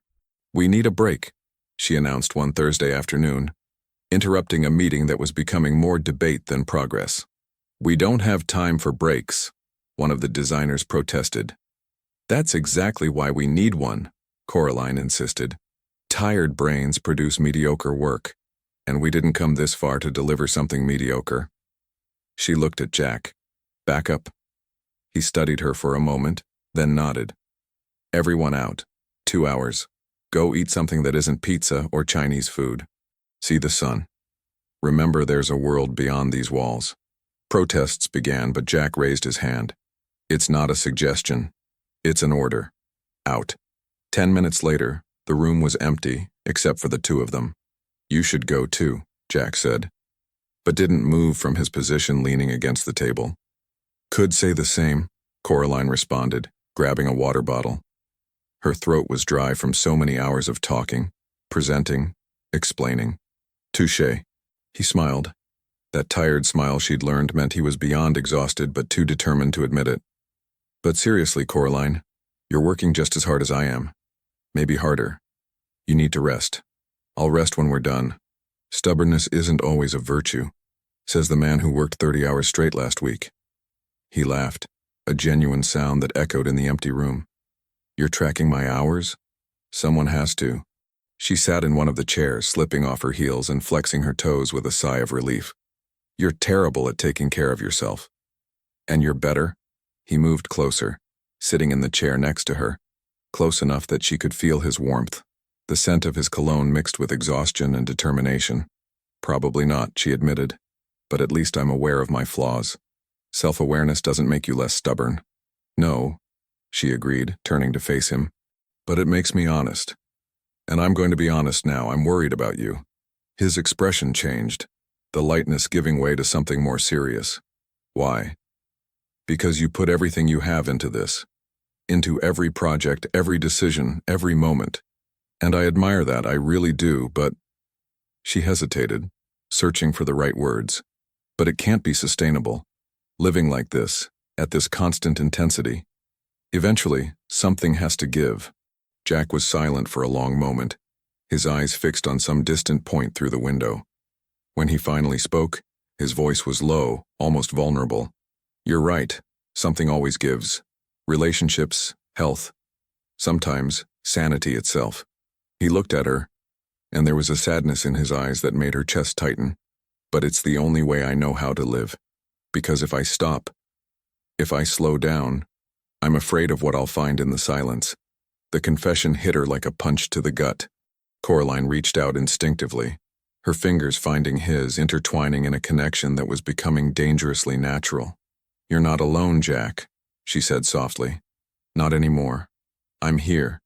"We need a break," she announced one Thursday afternoon, interrupting a meeting that was becoming more debate than progress. "We don't have time for breaks," one of the designers protested. "That's exactly why we need one," Coraline insisted. "Tired brains produce mediocre work, and we didn't come this far to deliver something mediocre." She looked at Jack. "Back up." He studied her for a moment, then nodded. "Everyone out. 2 hours. Go eat something that isn't pizza or Chinese food. See the sun. Remember there's a world beyond these walls." Protests began, but Jack raised his hand. "It's not a suggestion. It's an order. Out." 10 minutes later, the room was empty, except for the two of them. "You should go too," Jack said, but didn't move from his position leaning against the table. "Could say the same," Coraline responded, grabbing a water bottle. Her throat was dry from so many hours of talking, presenting, explaining. "Touché." He smiled. That tired smile she'd learned meant he was beyond exhausted but too determined to admit it. "But seriously, Coraline, you're working just as hard as I am. Maybe harder. You need to rest. I'll rest when we're done. Stubbornness isn't always a virtue," says the man who worked 30 hours straight last week. He laughed, a genuine sound that echoed in the empty room. "You're tracking my hours? Someone has to." She sat in one of the chairs, slipping off her heels and flexing her toes with a sigh of relief. "You're terrible at taking care of yourself." "And you're better?" He moved closer, sitting in the chair next to her, close enough that she could feel his warmth, the scent of his cologne mixed with exhaustion and determination. "Probably not," she admitted, "but at least I'm aware of my flaws. Self-awareness doesn't make you less stubborn." "No," she agreed, turning to face him, "but it makes me honest. And I'm going to be honest now, I'm worried about you." His expression changed, the lightness giving way to something more serious. "Why?" "Because you put everything you have into this. Into every project, every decision, every moment. And I admire that, I really do, but—" She hesitated, searching for the right words. "But it can't be sustainable. Living like this, at this constant intensity. Eventually, something has to give. Jack was silent for a long moment, his eyes fixed on some distant point through the window. When he finally spoke, his voice was low, almost vulnerable. "You're right. Something always gives. Relationships, health, sometimes sanity itself." He looked at her, and there was a sadness in his eyes that made her chest tighten. "But it's the only way I know how to live. Because if I stop, if I slow down, I'm afraid of what I'll find in the silence." The confession hit her like a punch to the gut. Coraline reached out instinctively, her fingers finding his, intertwining in a connection that was becoming dangerously natural. "You're not alone, Jack," she said softly. "Not anymore. I'm here,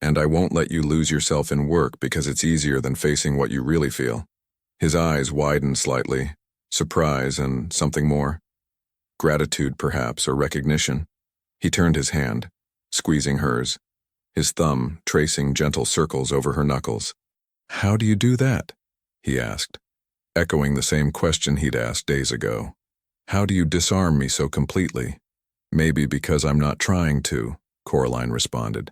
and I won't let you lose yourself in work because it's easier than facing what you really feel." His eyes widened slightly, surprise and something more. Gratitude, perhaps, or recognition. He turned his hand, squeezing hers, his thumb tracing gentle circles over her knuckles. "How do you do that?" he asked, echoing the same question he'd asked days ago. "How do you disarm me so completely?" "Maybe because I'm not trying to," Coraline responded.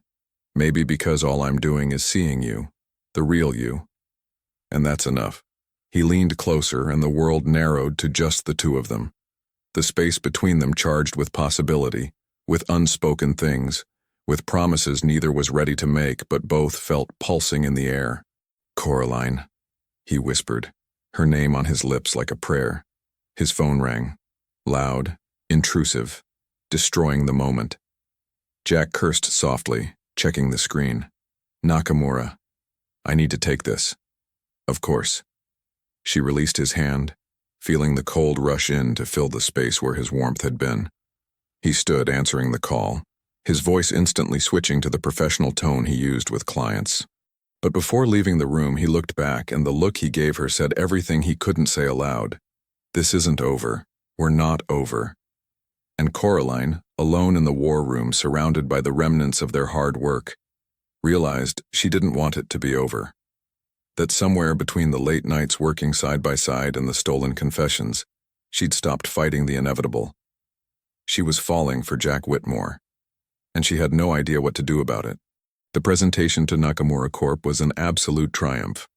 "Maybe because all I'm doing is seeing you, the real you. And that's enough." He leaned closer, and the world narrowed to just the two of them. The space between them charged with possibility, with unspoken things, with promises neither was ready to make, but both felt pulsing in the air. "Coraline," he whispered, her name on his lips like a prayer. His phone rang, loud, intrusive, destroying the moment. Jack cursed softly, checking the screen. "Nakamura, I need to take this." "Of course." She released his hand, feeling the cold rush in to fill the space where his warmth had been. He stood answering the call, his voice instantly switching to the professional tone he used with clients. But before leaving the room, he looked back, and the look he gave her said everything he couldn't say aloud. "This isn't over. We're not over." And Coraline, alone in the war room surrounded by the remnants of their hard work, realized she didn't want it to be over. That somewhere between the late nights working side by side and the stolen confessions, she'd stopped fighting the inevitable. She was falling for Jack Whitmore, and she had no idea what to do about it. The presentation to Nakamura Corp was an absolute triumph.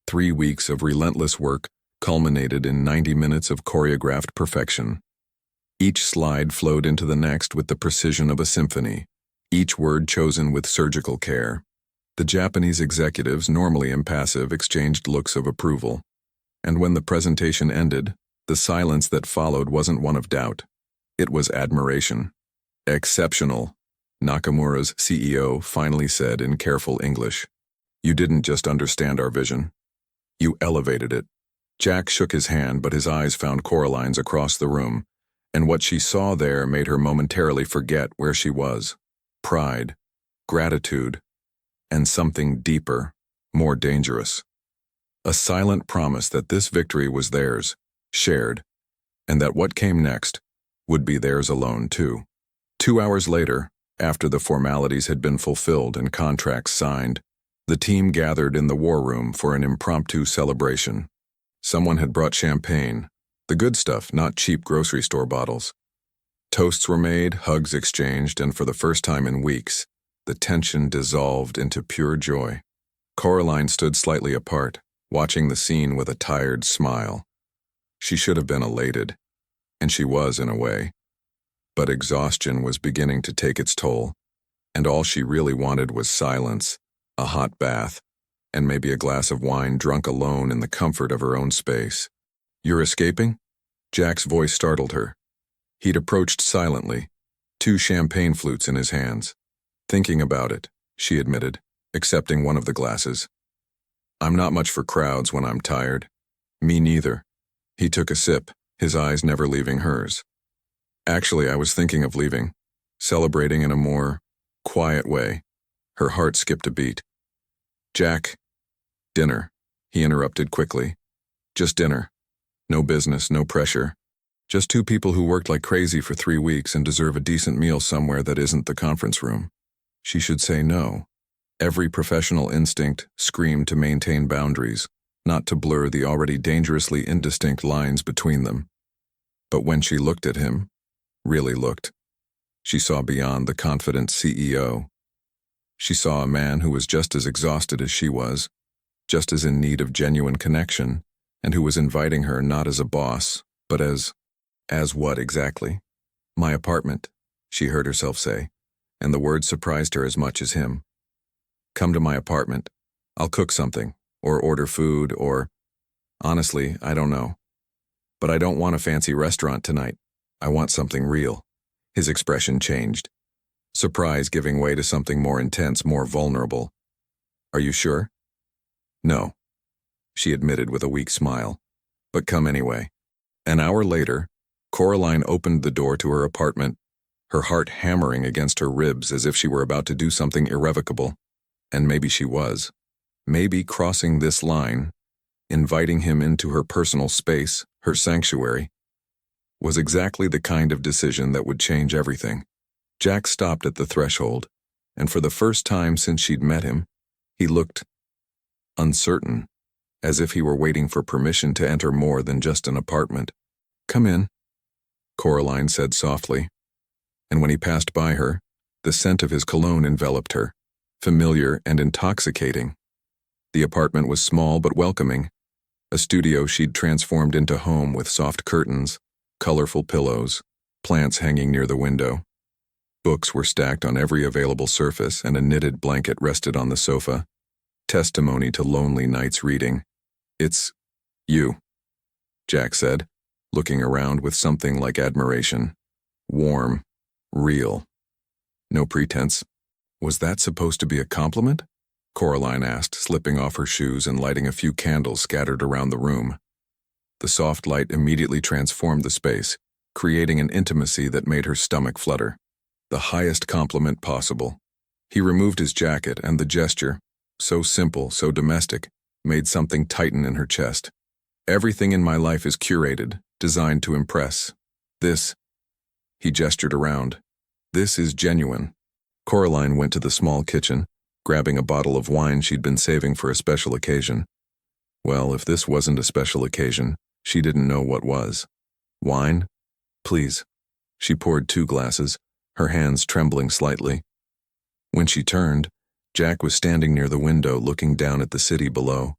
3 weeks of relentless work culminated in 90 minutes of choreographed perfection. Each slide flowed into the next with the precision of a symphony, each word chosen with surgical care. The Japanese executives, normally impassive, exchanged looks of approval. And when the presentation ended, the silence that followed wasn't one of doubt. It was admiration. "Exceptional," Nakamura's CEO finally said in careful English. "You didn't just understand our vision. You elevated it." Jack shook his hand, but his eyes found Coraline's across the room, and what she saw there made her momentarily forget where she was. Pride, gratitude, and something deeper, more dangerous. A silent promise that this victory was theirs, shared, and that what came next would be theirs alone too. 2 hours later, after the formalities had been fulfilled and contracts signed, the team gathered in the war room for an impromptu celebration. Someone had brought champagne, the good stuff, not cheap grocery store bottles. Toasts were made, hugs exchanged, and for the first time in weeks, the tension dissolved into pure joy. Coraline stood slightly apart, watching the scene with a tired smile. She should have been elated, and she was in a way. But exhaustion was beginning to take its toll, and all she really wanted was silence, a hot bath, and maybe a glass of wine drunk alone in the comfort of her own space. "You're escaping?" Jack's voice startled her. He'd approached silently, 2 champagne flutes in his hands. "Thinking about it," she admitted, accepting one of the glasses. "I'm not much for crowds when I'm tired." "Me neither." He took a sip, his eyes never leaving hers. "Actually, I was thinking of leaving, celebrating in a more quiet way." Her heart skipped a beat. "Jack." "Dinner," he interrupted quickly. "Just dinner. No business, no pressure. Just 2 people who worked like crazy for 3 weeks and deserve a decent meal somewhere that isn't the conference room." She should say no. Every professional instinct screamed to maintain boundaries, not to blur the already dangerously indistinct lines between them. But when she looked at him, really looked, She saw beyond the confident CEO. She saw a man who was just as exhausted as she was, just as in need of genuine connection, and who was inviting her not as a boss, but as what exactly? My apartment, she heard herself say, and the word surprised her as much as him. Come to my apartment. I'll cook something, or order food, or… Honestly, I don't know. But I don't want a fancy restaurant tonight. I want something real. His expression changed. Surprise giving way to something more intense, more vulnerable. Are you sure? No, she admitted with a weak smile. But come anyway. An hour later, Coraline opened the door to her apartment, her heart hammering against her ribs as if she were about to do something irrevocable. And maybe she was. Maybe crossing this line, inviting him into her personal space, her sanctuary, was exactly the kind of decision that would change everything. Jack stopped at the threshold, and for the first time since she'd met him, he looked uncertain, as if he were waiting for permission to enter more than just an apartment. Come in, Coraline said softly, and when he passed by her, the scent of his cologne enveloped her, familiar and intoxicating. The apartment was small but welcoming, a studio she'd transformed into home with soft curtains, colorful pillows, plants hanging near the window. Books were stacked on every available surface and a knitted blanket rested on the sofa, testimony to lonely nights reading. It's you, Jack said, looking around with something like admiration. Warm, real. No pretense. Was that supposed to be a compliment? Coraline asked, slipping off her shoes and lighting a few candles scattered around the room. The soft light immediately transformed the space, creating an intimacy that made her stomach flutter. The highest compliment possible. He removed his jacket, and the gesture, so simple, so domestic, made something tighten in her chest. Everything in my life is curated, designed to impress. This, he gestured around, this is genuine. Coraline went to the small kitchen, grabbing a bottle of wine she'd been saving for a special occasion. Well, if this wasn't a special occasion, she didn't know what was. Wine? Please. She poured 2 glasses, her hands trembling slightly. When she turned, Jack was standing near the window looking down at the city below.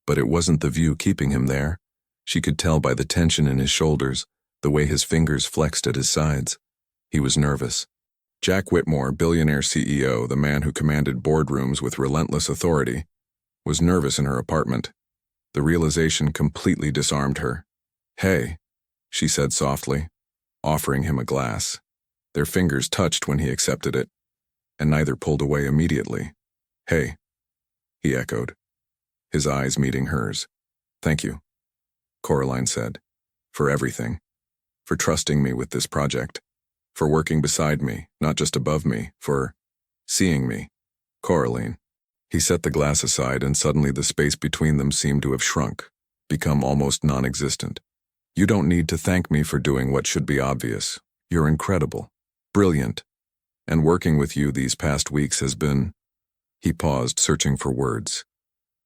But it wasn't the view keeping him there. She could tell by the tension in his shoulders, the way his fingers flexed at his sides. He was nervous. Jack Whitmore, Billionaire CEO, the man who commanded boardrooms with relentless authority, was nervous in her apartment. The realization completely disarmed her. Hey, she said softly, offering him a glass. Their fingers touched when he accepted it, and neither pulled away immediately. Hey, he echoed, his eyes meeting hers. Thank you, Coraline said, for everything, for trusting me with this project, for working beside me, not just above me, for seeing me. Coraline. He set the glass aside, and suddenly the space between them seemed to have shrunk, become almost non-existent. You don't need to thank me for doing what should be obvious. You're incredible, brilliant, and working with you these past weeks has been… He paused, searching for words.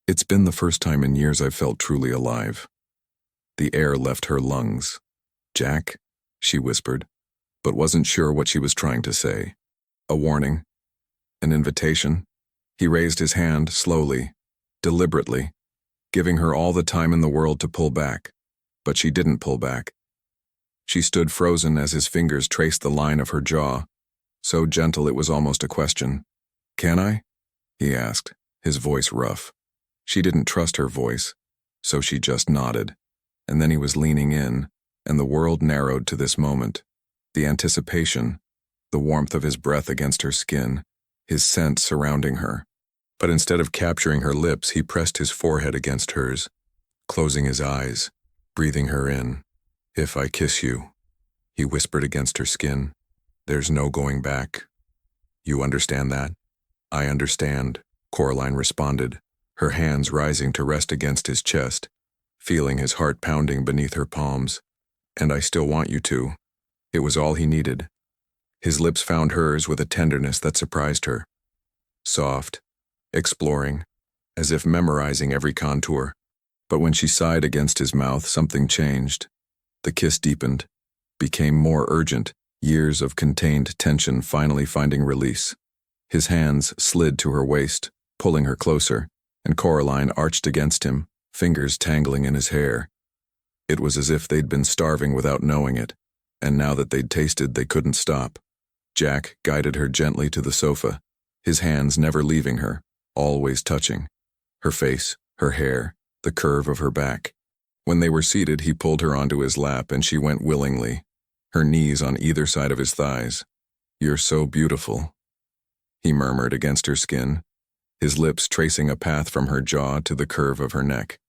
It's been the first time in years I've felt truly alive. The air left her lungs. Jack, she whispered, but wasn't sure what she was trying to say. A warning? An invitation? He raised his hand slowly, deliberately, giving her all the time in the world to pull back. But she didn't pull back. She stood frozen as his fingers traced the line of her jaw, so gentle it was almost a question. Can I? He asked, his voice rough. She didn't trust her voice, so she just nodded. And then he was leaning in, and the world narrowed to this moment. The anticipation, the warmth of his breath against her skin, his scent surrounding her. But instead of capturing her lips, he pressed his forehead against hers, closing his eyes, breathing her in. If I kiss you, he whispered against her skin, there's no going back. You understand that? I understand, Coraline responded, her hands rising to rest against his chest, feeling his heart pounding beneath her palms. And I still want you to. It was all he needed. His lips found hers with a tenderness that surprised her. Soft, exploring, as if memorizing every contour. But when she sighed against his mouth, something changed. The kiss deepened, became more urgent, years of contained tension finally finding release. His hands slid to her waist, pulling her closer, and Coraline arched against him, fingers tangling in his hair. It was as if they'd been starving without knowing it, and now that they'd tasted, they couldn't stop. Jack guided her gently to the sofa, his hands never leaving her, always touching. Her face, her hair, the curve of her back. When they were seated, he pulled her onto his lap and she went willingly, her knees on either side of his thighs. "You're so beautiful," he murmured against her skin, his lips tracing a path from her jaw to the curve of her neck.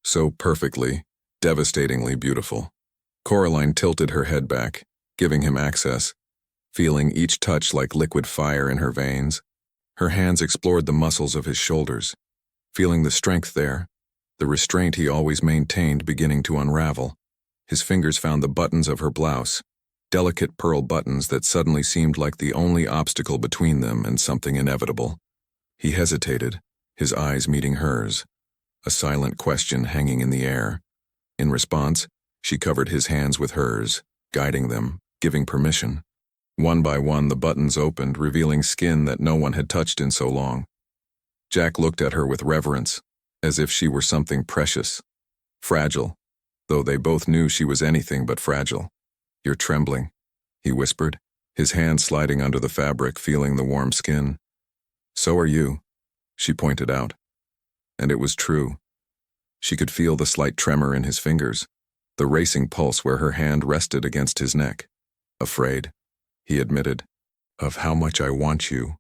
So perfectly, devastatingly beautiful. Coraline tilted her head back, giving him access, feeling each touch like liquid fire in her veins. Her hands explored the muscles of his shoulders, feeling the strength there, the restraint he always maintained beginning to unravel. His fingers found the buttons of her blouse, delicate pearl buttons that suddenly seemed like the only obstacle between them and something inevitable. He hesitated, his eyes meeting hers, a silent question hanging in the air. In response, she covered his hands with hers, guiding them, giving permission. One by one, the buttons opened, revealing skin that no one had touched in so long. Jack looked at her with reverence, as if she were something precious, fragile, though they both knew she was anything but fragile. "You're trembling," he whispered, his hand sliding under the fabric, feeling the warm skin. "So are you," she pointed out. And it was true. She could feel the slight tremor in his fingers, the racing pulse where her hand rested against his neck. "Afraid," he admitted, "of how much I want you,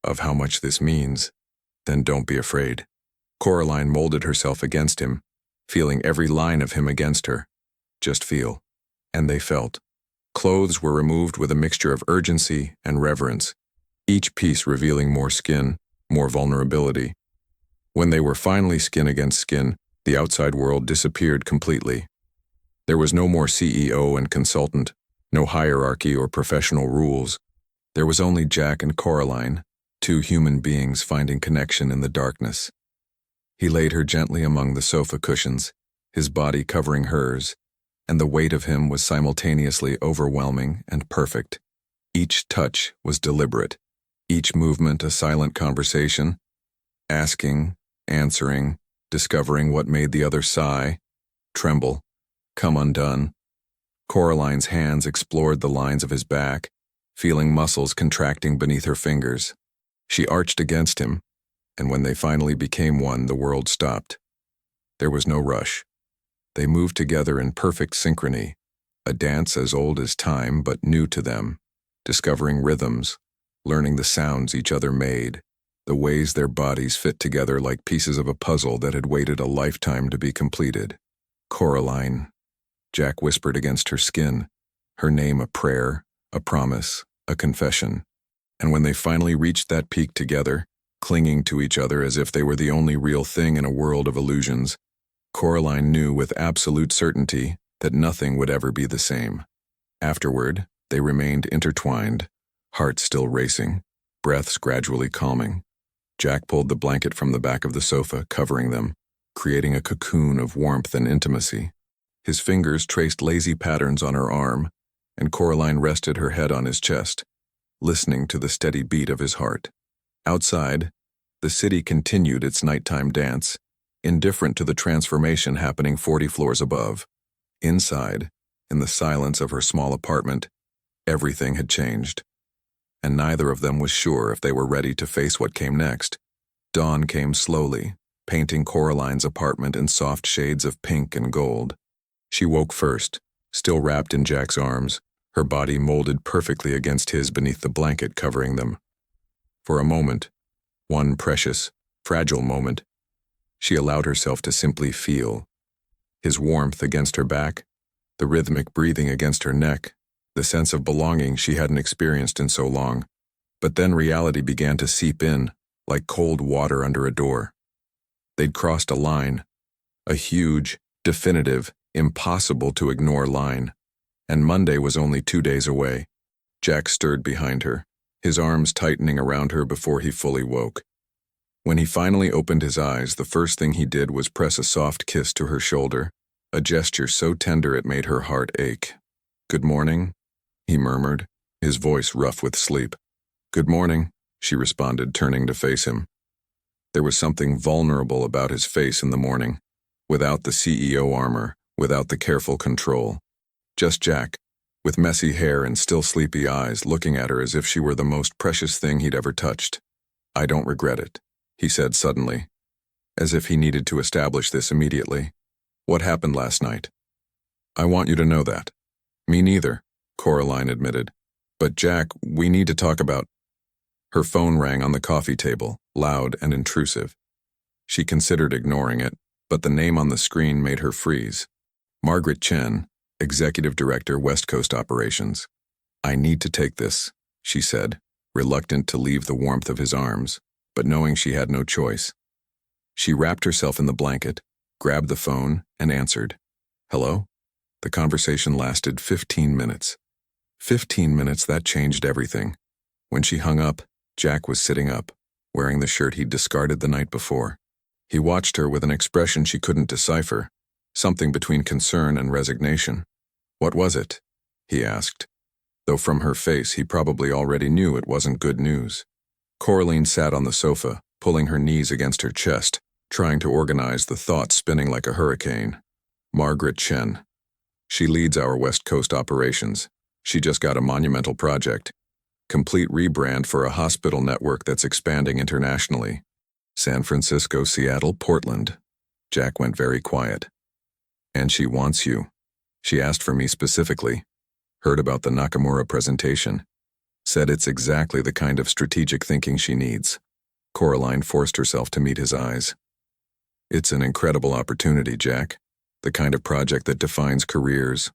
of how much this means. Then don't be afraid." Coraline molded herself against him, feeling every line of him against her. Just feel. And they felt. Clothes were removed with a mixture of urgency and reverence, each piece revealing more skin, more vulnerability. When they were finally skin against skin, the outside world disappeared completely. There was no more CEO and consultant, no hierarchy or professional rules. There was only Jack and Coraline, two human beings finding connection in the darkness. He laid her gently among the sofa cushions, his body covering hers, and the weight of him was simultaneously overwhelming and perfect. Each touch was deliberate, each movement a silent conversation, asking, answering, discovering what made the other sigh, tremble, come undone. Coraline's hands explored the lines of his back, feeling muscles contracting beneath her fingers. She arched against him, and when they finally became one, the world stopped. There was no rush. They moved together in perfect synchrony, a dance as old as time but new to them, discovering rhythms, learning the sounds each other made, the ways their bodies fit together like pieces of a puzzle that had waited a lifetime to be completed. "Coraline," Jack whispered against her skin, her name a prayer, a promise, a confession. And when they finally reached that peak together, clinging to each other as if they were the only real thing in a world of illusions, Coraline knew with absolute certainty that nothing would ever be the same. Afterward, they remained intertwined, hearts still racing, breaths gradually calming. Jack pulled the blanket from the back of the sofa, covering them, creating a cocoon of warmth and intimacy. His fingers traced lazy patterns on her arm, and Coraline rested her head on his chest, listening to the steady beat of his heart. Outside, the city continued its nighttime dance, indifferent to the transformation happening 40 floors above. Inside, in the silence of her small apartment, everything had changed, and neither of them was sure if they were ready to face what came next. Dawn came slowly, painting Coraline's apartment in soft shades of pink and gold. She woke first, still wrapped in Jack's arms, her body molded perfectly against his beneath the blanket covering them. For a moment, one precious, fragile moment, she allowed herself to simply feel. His warmth against her back, the rhythmic breathing against her neck, the sense of belonging she hadn't experienced in so long. But then reality began to seep in, like cold water under a door. They'd crossed a line, a huge, definitive, impossible to ignore line, and Monday was only 2 days away. Jack stirred behind her, his arms tightening around her before he fully woke. When he finally opened his eyes, the first thing he did was press a soft kiss to her shoulder, a gesture so tender it made her heart ache. "Good morning," he murmured, his voice rough with sleep. "Good morning," she responded, turning to face him. There was something vulnerable about his face in the morning, without the CEO armor, without the careful control. Just Jack, with messy hair and still sleepy eyes, looking at her as if she were the most precious thing he'd ever touched. "I don't regret it," he said suddenly, as if he needed to establish this immediately. "What happened last night?" "I want you to know that." "Me neither," Coraline admitted. "But Jack, we need to talk about—" Her phone rang on the coffee table, loud and intrusive. She considered ignoring it, but the name on the screen made her freeze. Margaret Chen, Executive Director, West Coast Operations. "I need to take this," she said, reluctant to leave the warmth of his arms, but knowing she had no choice. She wrapped herself in the blanket, grabbed the phone, and answered. "Hello?" The conversation lasted 15 minutes. 15 minutes that changed everything. When she hung up, Jack was sitting up, wearing the shirt he'd discarded the night before. He watched her with an expression she couldn't decipher, something between concern and resignation. "What was it?" he asked, though from her face he probably already knew it wasn't good news. Coraline sat on the sofa, pulling her knees against her chest, trying to organize the thoughts spinning like a hurricane. "Margaret Chen. She leads our West Coast operations. She just got a monumental project. Complete rebrand for a hospital network that's expanding internationally. San Francisco, Seattle, Portland." Jack went very quiet. "And she wants you. She asked for me specifically. Heard about the Nakamura presentation. Said it's exactly the kind of strategic thinking she needs." Coraline forced herself to meet his eyes. "It's an incredible opportunity, Jack. The kind of project that defines careers.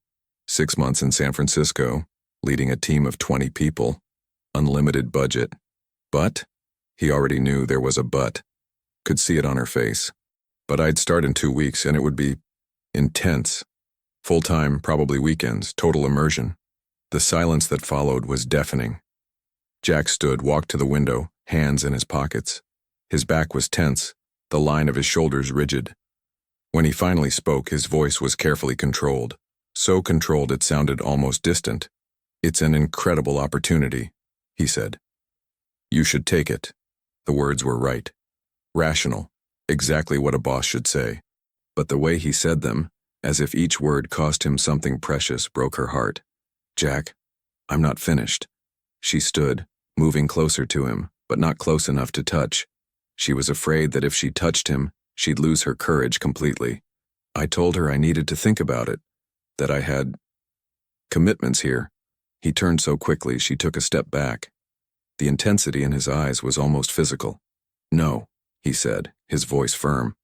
6 months in San Francisco, leading a team of 20 people. Unlimited budget. But," he already knew there was a but. Could see it on her face. "But I'd start in 2 weeks and it would be intense. Full-time, probably weekends, total immersion." The silence that followed was deafening. Jack stood, walked to the window, hands in his pockets. His back was tense, the line of his shoulders rigid. When he finally spoke, his voice was carefully controlled. So controlled it sounded almost distant. "It's an incredible opportunity," he said. "You should take it." The words were right. Rational. Exactly what a boss should say. But the way he said them, as if each word cost him something precious, broke her heart. "Jack, I'm not finished." She stood, moving closer to him, but not close enough to touch. She was afraid that if she touched him, she'd lose her courage completely. "I told her I needed to think about it, that I had commitments here." He turned so quickly she took a step back. The intensity in his eyes was almost physical. "No," he said, his voice firm.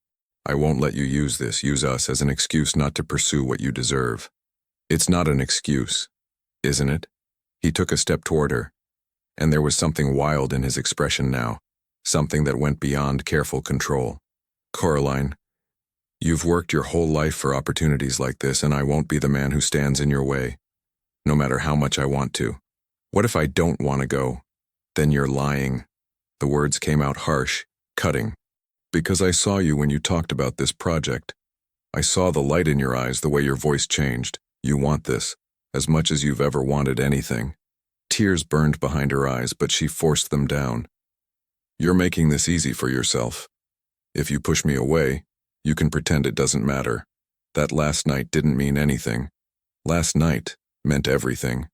"I won't let you use us as an excuse not to pursue what you deserve." "It's not an excuse, isn't it?" He took a step toward her, and there was something wild in his expression now, something that went beyond careful control. "Coraline, you've worked your whole life for opportunities like this, and I won't be the man who stands in your way, no matter how much I want to. What if I don't want to go? Then you're lying." The words came out harsh, cutting. "Because I saw you when you talked about this project. I saw the light in your eyes, the way your voice changed. You want this, as much as you've ever wanted anything." Tears burned behind her eyes, but she forced them down. "You're making this easy for yourself. If you push me away, you can pretend it doesn't matter. That last night didn't mean anything. Last night meant everything."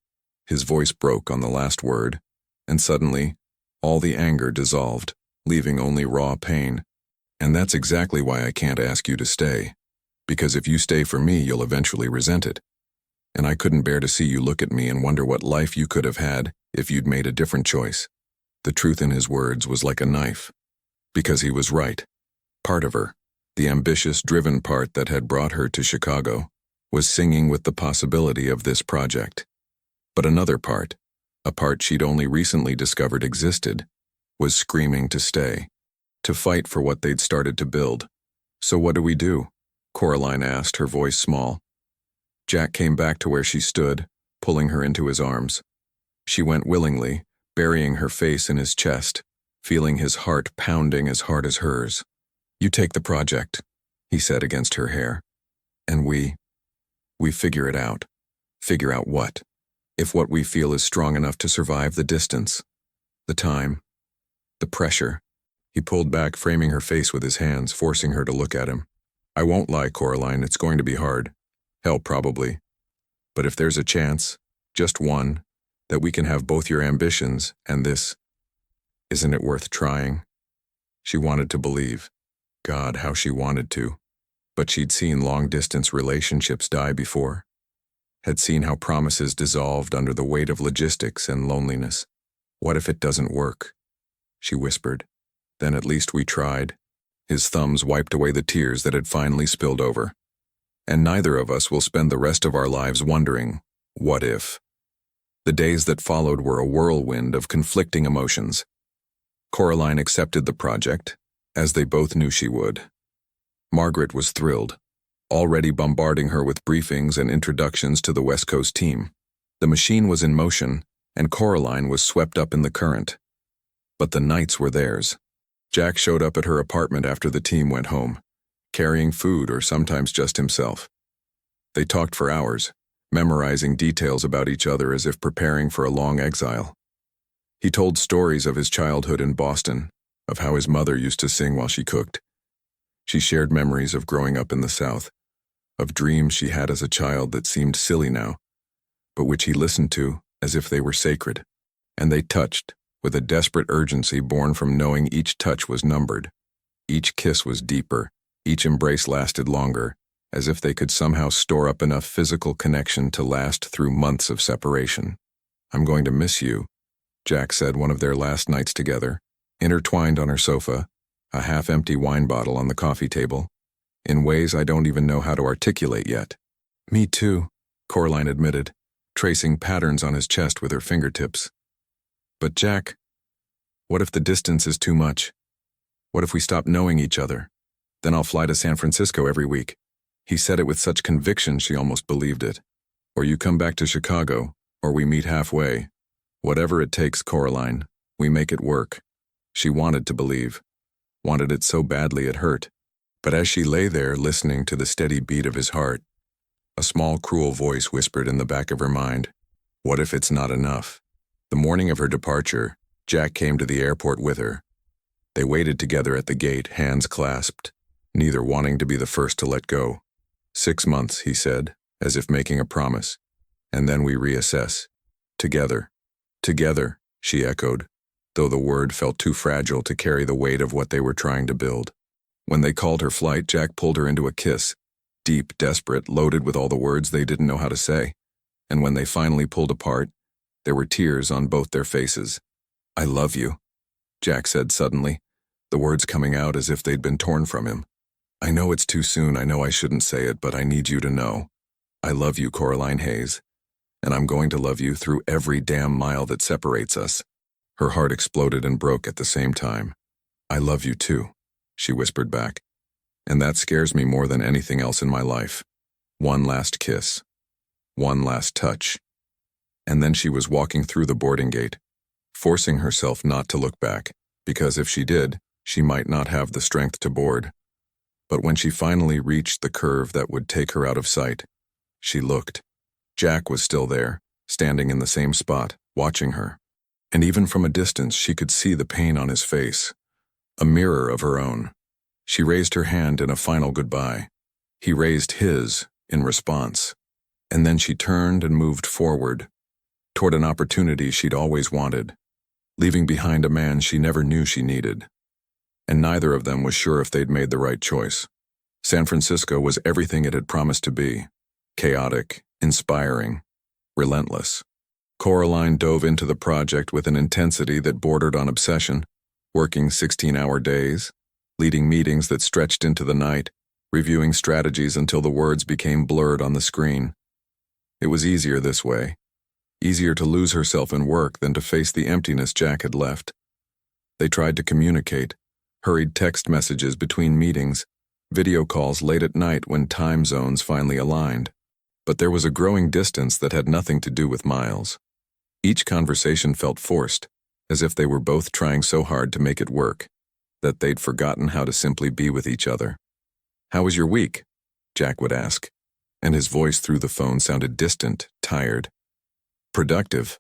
His voice broke on the last word, and suddenly, all the anger dissolved, leaving only raw pain. "And that's exactly why I can't ask you to stay. Because if you stay for me, you'll eventually resent it. And I couldn't bear to see you look at me and wonder what life you could have had if you'd made a different choice." The truth in his words was like a knife. Because he was right. Part of her, the ambitious, driven part that had brought her to Chicago, was singing with the possibility of this project. But another part, a part she'd only recently discovered existed, was screaming to stay, to fight for what they'd started to build. "So what do we do?" Coraline asked, her voice small. Jack came back to where she stood, pulling her into his arms. She went willingly, burying her face in his chest, feeling his heart pounding as hard as hers. "You take the project," he said against her hair. "And we figure it out." "Figure out what?" If what we feel is strong enough to survive the distance, the time, the pressure. He pulled back, framing her face with his hands, forcing her to look at him. I won't lie, Coraline, it's going to be hard. Hell, probably. But if there's a chance, just one, that we can have both your ambitions and this, isn't it worth trying? She wanted to believe. God, how she wanted to. But she'd seen long-distance relationships die before. Had seen how promises dissolved under the weight of logistics and loneliness. What if it doesn't work? She whispered. Then at least we tried. His thumbs wiped away the tears that had finally spilled over. And neither of us will spend the rest of our lives wondering, what if? The days that followed were a whirlwind of conflicting emotions. Coraline accepted the project, as they both knew she would. Margaret was thrilled, already bombarding her with briefings and introductions to the West Coast team. The machine was in motion, and Coraline was swept up in the current. But the nights were theirs. Jack showed up at her apartment after the team went home, carrying food or sometimes just himself. They talked for hours, memorizing details about each other as if preparing for a long exile. He told stories of his childhood in Boston, of how his mother used to sing while she cooked. She shared memories of growing up in the South, of dreams she had as a child that seemed silly now, but which he listened to as if they were sacred. And they touched, with a desperate urgency born from knowing each touch was numbered. Each kiss was deeper, each embrace lasted longer, as if they could somehow store up enough physical connection to last through months of separation. I'm going to miss you, Jack said one of their last nights together, intertwined on her sofa, a half-empty wine bottle on the coffee table, in ways I don't even know how to articulate yet. Me too, Coraline admitted, tracing patterns on his chest with her fingertips. But Jack, what if the distance is too much? What if we stop knowing each other? Then I'll fly to San Francisco every week. He said it with such conviction she almost believed it. Or you come back to Chicago, or we meet halfway. Whatever it takes, Coraline, we make it work. She wanted to believe. Wanted it so badly it hurt. But as she lay there listening to the steady beat of his heart, a small cruel voice whispered in the back of her mind, what if it's not enough? The morning of her departure, Jack came to the airport with her. They waited together at the gate, hands clasped, neither wanting to be the first to let go. 6 months, he said, as if making a promise. And then we reassess. Together. Together, she echoed, though the word felt too fragile to carry the weight of what they were trying to build. When they called her flight, Jack pulled her into a kiss, deep, desperate, loaded with all the words they didn't know how to say. And when they finally pulled apart, there were tears on both their faces. I love you, Jack said suddenly, the words coming out as if they'd been torn from him. I know it's too soon, I know I shouldn't say it, but I need you to know. I love you, Coraline Hayes, and I'm going to love you through every damn mile that separates us. Her heart exploded and broke at the same time. I love you too, she whispered back, and that scares me more than anything else in my life. One last kiss. One last touch. And then she was walking through the boarding gate, forcing herself not to look back, because if she did, she might not have the strength to board. But when she finally reached the curve that would take her out of sight, she looked. Jack was still there, standing in the same spot, watching her. And even from a distance, she could see the pain on his face, a mirror of her own. She raised her hand in a final goodbye. He raised his in response. And then she turned and moved forward, toward an opportunity she'd always wanted, leaving behind a man she never knew she needed. And neither of them was sure if they'd made the right choice. San Francisco was everything it had promised to be, chaotic, inspiring, relentless. Coraline dove into the project with an intensity that bordered on obsession, working 16-hour days, leading meetings that stretched into the night, reviewing strategies until the words became blurred on the screen. It was easier this way. Easier to lose herself in work than to face the emptiness Jack had left. They tried to communicate, hurried text messages between meetings, video calls late at night when time zones finally aligned. But there was a growing distance that had nothing to do with miles. Each conversation felt forced, as if they were both trying so hard to make it work, that they'd forgotten how to simply be with each other. How was your week? Jack would ask, and his voice through the phone sounded distant, tired. Productive,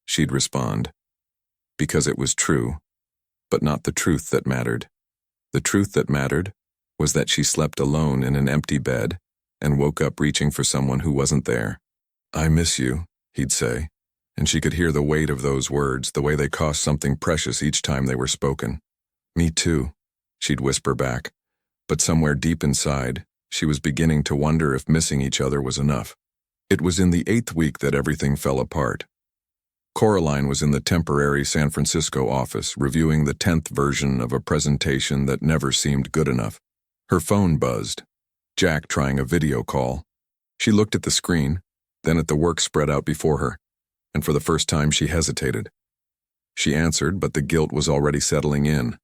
she'd respond, because it was true, but not the truth that mattered. The truth that mattered was that she slept alone in an empty bed and woke up reaching for someone who wasn't there. "I miss you," he'd say, and she could hear the weight of those words, the way they cost something precious each time they were spoken. "Me too," she'd whisper back, but somewhere deep inside, she was beginning to wonder if missing each other was enough. It was in the 8th week that everything fell apart. Coraline was in the temporary San Francisco office, reviewing the 10th version of a presentation that never seemed good enough. Her phone buzzed. Jack trying a video call. She looked at the screen, then at the work spread out before her, and for the first time she hesitated. She answered, but the guilt was already settling in.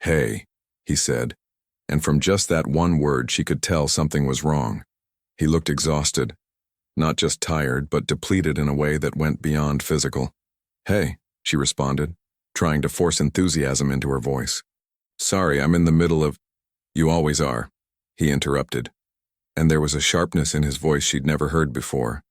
"Hey," he said, and from just that one word she could tell something was wrong. He looked exhausted, not just tired, but depleted in a way that went beyond physical. "Hey," she responded, trying to force enthusiasm into her voice. "Sorry, I'm in the middle of—" "You always are," he interrupted, and there was a sharpness in his voice she'd never heard before.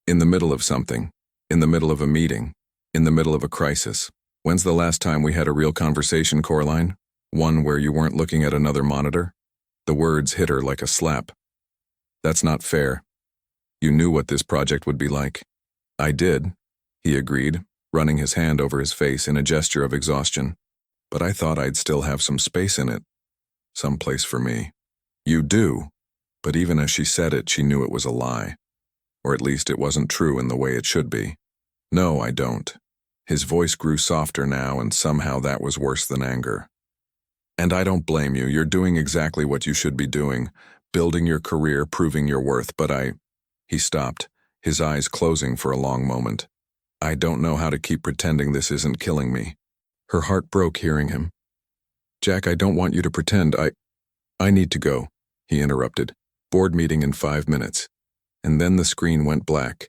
"In the middle of something, in the middle of a meeting, in the middle of a crisis. When's the last time we had a real conversation, Coraline? One where you weren't looking at another monitor?" The words hit her like a slap. "That's not fair. You knew what this project would be like." "I did," he agreed, running his hand over his face in a gesture of exhaustion. "But I thought I'd still have some space in it. Some place for me." "You do." But even as she said it, she knew it was a lie. Or at least it wasn't true in the way it should be. "No, I don't." His voice grew softer now, and somehow that was worse than anger. "And I don't blame you. You're doing exactly what you should be doing, building your career, proving your worth, but He stopped, his eyes closing for a long moment. "I don't know how to keep pretending this isn't killing me." Her heart broke hearing him. "Jack, I don't want you to pretend. I need to go," he interrupted. "Board meeting in 5 minutes." And then the screen went black,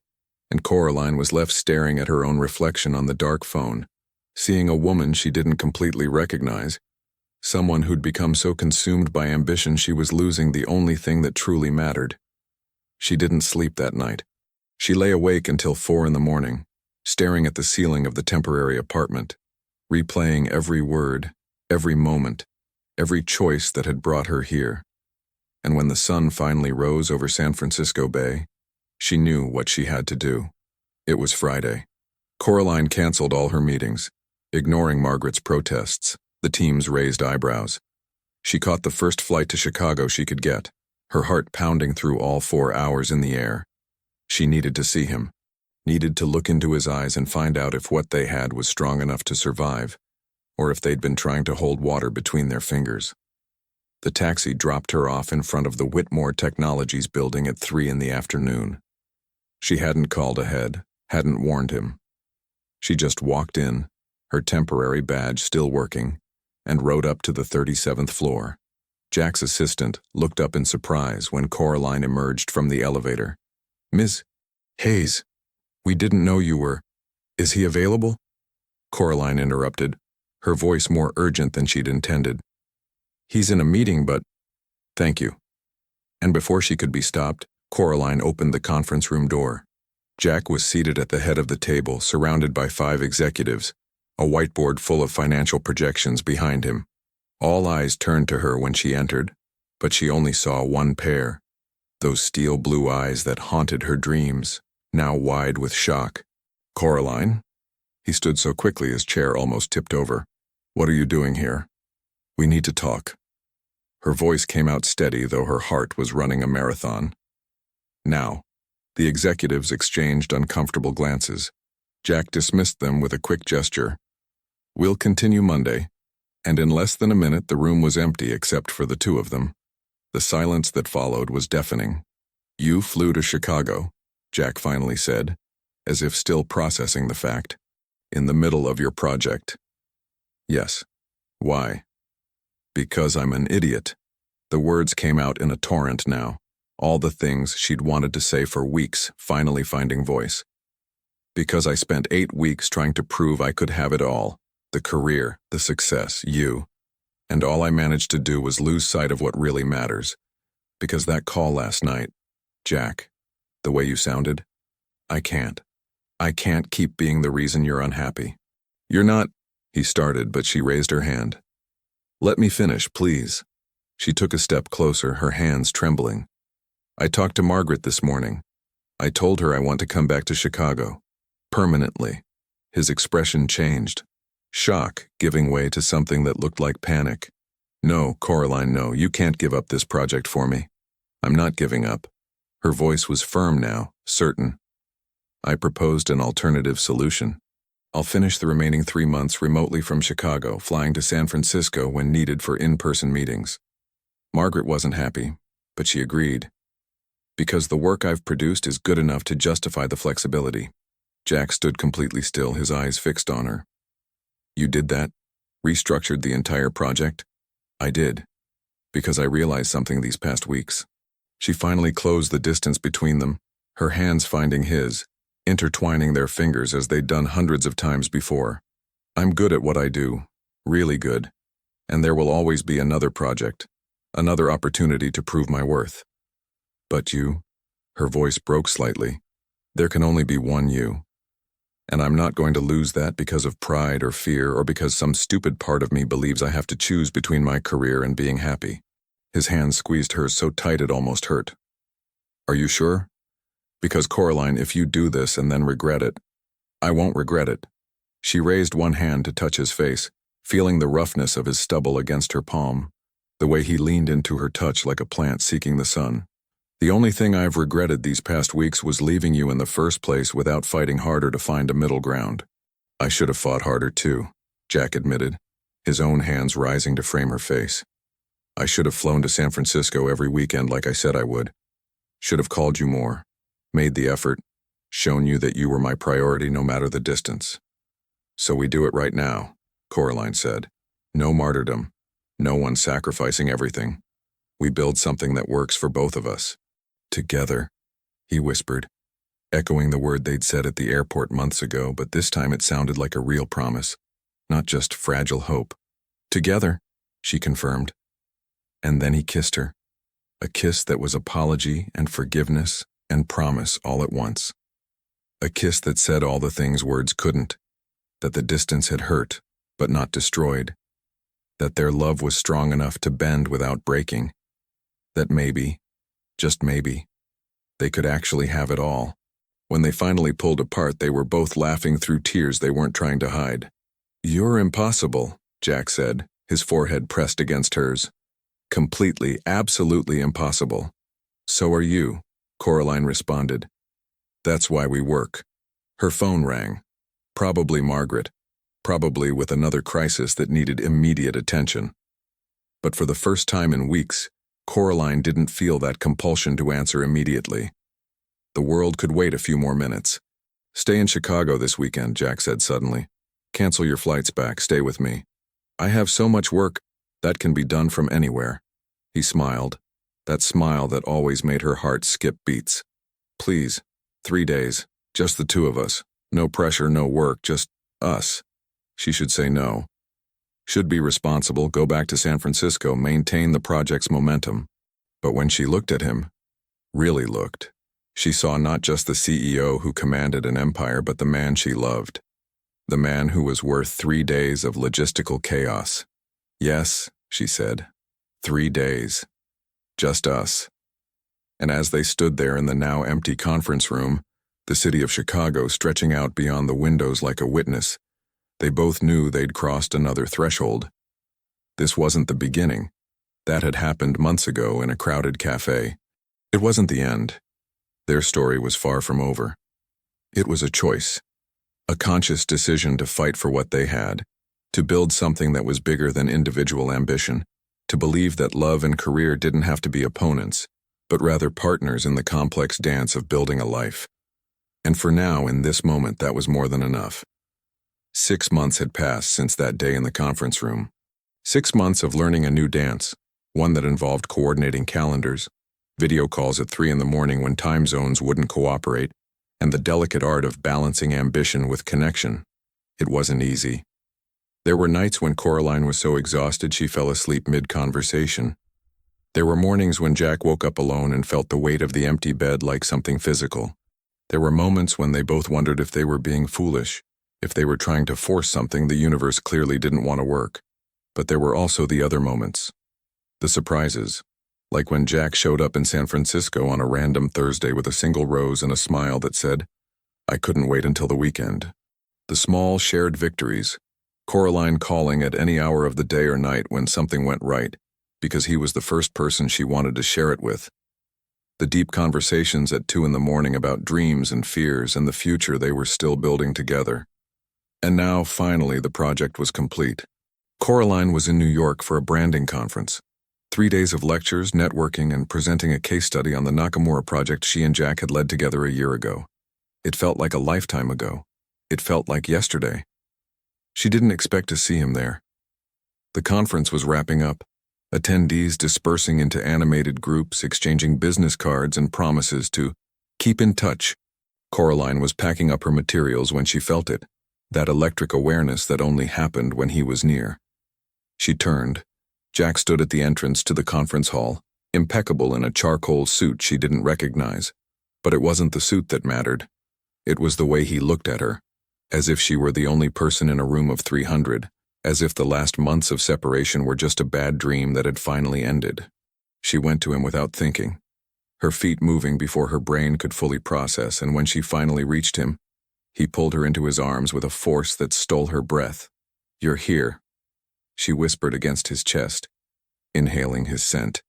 and Coraline was left staring at her own reflection on the dark phone, seeing a woman she didn't completely recognize, someone who'd become so consumed by ambition she was losing the only thing that truly mattered. She didn't sleep that night. She lay awake until 4 in the morning, staring at the ceiling of the temporary apartment, replaying every word, every moment, every choice that had brought her here. And when the sun finally rose over San Francisco Bay, she knew what she had to do. It was Friday. Coraline canceled all her meetings, ignoring Margaret's protests, the team's raised eyebrows. She caught the first flight to Chicago she could get, her heart pounding through all 4 hours in the air. She needed to see him, needed to look into his eyes and find out if what they had was strong enough to survive, or if they'd been trying to hold water between their fingers. The taxi dropped her off in front of the Whitmore Technologies building at 3 in the afternoon. She hadn't called ahead, hadn't warned him. She just walked in, her temporary badge still working, and rode up to the 37th floor. Jack's assistant looked up in surprise when Coraline emerged from the elevator. "Miss Hayes, we didn't know you were. Is he available?" Coraline interrupted, her voice more urgent than she'd intended. "He's in a meeting, but—" "Thank you." And before she could be stopped, Coraline opened the conference room door. Jack was seated at the head of the table, surrounded by 5 executives, a whiteboard full of financial projections behind him. All eyes turned to her when she entered, but she only saw one pair, those steel blue eyes that haunted her dreams, now wide with shock. "Coraline?" He stood so quickly his chair almost tipped over. "What are you doing here?" "We need to talk." Her voice came out steady, though her heart was running a marathon. "Now." The executives exchanged uncomfortable glances. Jack dismissed them with a quick gesture. "We'll continue Monday." And in less than a minute the room was empty except for the 2 of them. The silence that followed was deafening. "You flew to Chicago," Jack finally said, as if still processing the fact. "In the middle of your project." "Yes." "Why?" "Because I'm an idiot." The words came out in a torrent now, all the things she'd wanted to say for weeks finally finding voice. "Because I spent 8 weeks trying to prove I could have it all. The career, the success, you. And all I managed to do was lose sight of what really matters. Because that call last night, Jack, the way you sounded, I can't. I can't keep being the reason you're unhappy. You're not, he started, but she raised her hand. Let me finish, please. She took a step closer, her hands trembling. I talked to Margaret this morning. I told her I want to come back to Chicago. Permanently. His expression changed. Shock giving way to something that looked like panic. No, Coraline, no, you can't give up this project for me. I'm not giving up. Her voice was firm now, certain. I proposed an alternative solution. I'll finish the remaining 3 months remotely from Chicago, flying to San Francisco when needed for in-person meetings. Margaret wasn't happy, but she agreed. Because the work I've produced is good enough to justify the flexibility. Jack stood completely still, his eyes fixed on her. You did that? Restructured the entire project? I did. Because I realized something these past weeks. She finally closed the distance between them, her hands finding his, intertwining their fingers as they'd done hundreds of times before. I'm good at what I do, really good, and there will always be another project, another opportunity to prove my worth. But you, her voice broke slightly, there can only be one you. And I'm not going to lose that because of pride or fear or because some stupid part of me believes I have to choose between my career and being happy. His hand squeezed hers so tight it almost hurt. Are you sure? Because Coraline, if you do this and then regret it, I won't regret it. She raised one hand to touch his face, feeling the roughness of his stubble against her palm, the way he leaned into her touch like a plant seeking the sun. The only thing I've regretted these past weeks was leaving you in the first place without fighting harder to find a middle ground. I should have fought harder too, Jack admitted, his own hands rising to frame her face. I should have flown to San Francisco every weekend like I said I would. Should have called you more. Made the effort, shown you that you were my priority no matter the distance. So we do it right now, Coraline said. No martyrdom, no one sacrificing everything. We build something that works for both of us. Together, he whispered, echoing the word they'd said at the airport months ago, but this time it sounded like a real promise, not just fragile hope. Together, she confirmed. And then he kissed her, a kiss that was apology and forgiveness and promise all at once. A kiss that said all the things words couldn't, that the distance had hurt, but not destroyed, that their love was strong enough to bend without breaking, that maybe, just maybe, they could actually have it all. When they finally pulled apart, they were both laughing through tears they weren't trying to hide. You're impossible, Jack said, his forehead pressed against hers. Completely, absolutely impossible. So are you, Coraline responded. That's why we work. Her phone rang. Probably Margaret. Probably with another crisis that needed immediate attention. But for the first time in weeks, Coraline didn't feel that compulsion to answer immediately. The world could wait a few more minutes. Stay in Chicago this weekend, Jack said suddenly. Cancel your flights back, stay with me. I have so much work that can be done from anywhere. He smiled, that smile that always made her heart skip beats. Please, 3 days, just the two of us. No pressure, no work, just us. She should say no. Should be responsible, go back to San Francisco, maintain the project's momentum. But when she looked at him, really looked, she saw not just the CEO who commanded an empire, but the man she loved. The man who was worth 3 days of logistical chaos. Yes, she said, 3 days. Just us. And as they stood there in the now empty conference room, the city of Chicago stretching out beyond the windows like a witness, they both knew they'd crossed another threshold. This wasn't the beginning. That had happened months ago in a crowded cafe. It wasn't the end. Their story was far from over. It was a choice, a conscious decision to fight for what they had, to build something that was bigger than individual ambition, to believe that love and career didn't have to be opponents, but rather partners in the complex dance of building a life. And for now, in this moment, that was more than enough. 6 months had passed since that day in the conference room. 6 months of learning a new dance, one that involved coordinating calendars, video calls at 3 a.m. when time zones wouldn't cooperate, and the delicate art of balancing ambition with connection. It wasn't easy. There were nights when Coraline was so exhausted she fell asleep mid-conversation. There were mornings when Jack woke up alone and felt the weight of the empty bed like something physical. There were moments when they both wondered if they were being foolish, if they were trying to force something the universe clearly didn't want to work. But there were also the other moments. The surprises. Like when Jack showed up in San Francisco on a random Thursday with a single rose and a smile that said, "I couldn't wait until the weekend." The small, shared victories. Coraline calling at any hour of the day or night when something went right, because he was the first person she wanted to share it with. The deep conversations at 2 in the morning about dreams and fears and the future they were still building together. And now, finally, the project was complete. Coraline was in New York for a branding conference. 3 days of lectures, networking, and presenting a case study on the Nakamura project she and Jack had led together a year ago. It felt like a lifetime ago. It felt like yesterday. She didn't expect to see him there. The conference was wrapping up, attendees dispersing into animated groups, exchanging business cards and promises to keep in touch. Coraline was packing up her materials when she felt it, that electric awareness that only happened when he was near. She turned. Jack stood at the entrance to the conference hall, impeccable in a charcoal suit she didn't recognize. But it wasn't the suit that mattered. It was the way he looked at her, as if she were the only person in a room of 300, as if the last months of separation were just a bad dream that had finally ended. She went to him without thinking, her feet moving before her brain could fully process, and when she finally reached him, he pulled her into his arms with a force that stole her breath. "You're here," she whispered against his chest, inhaling his scent.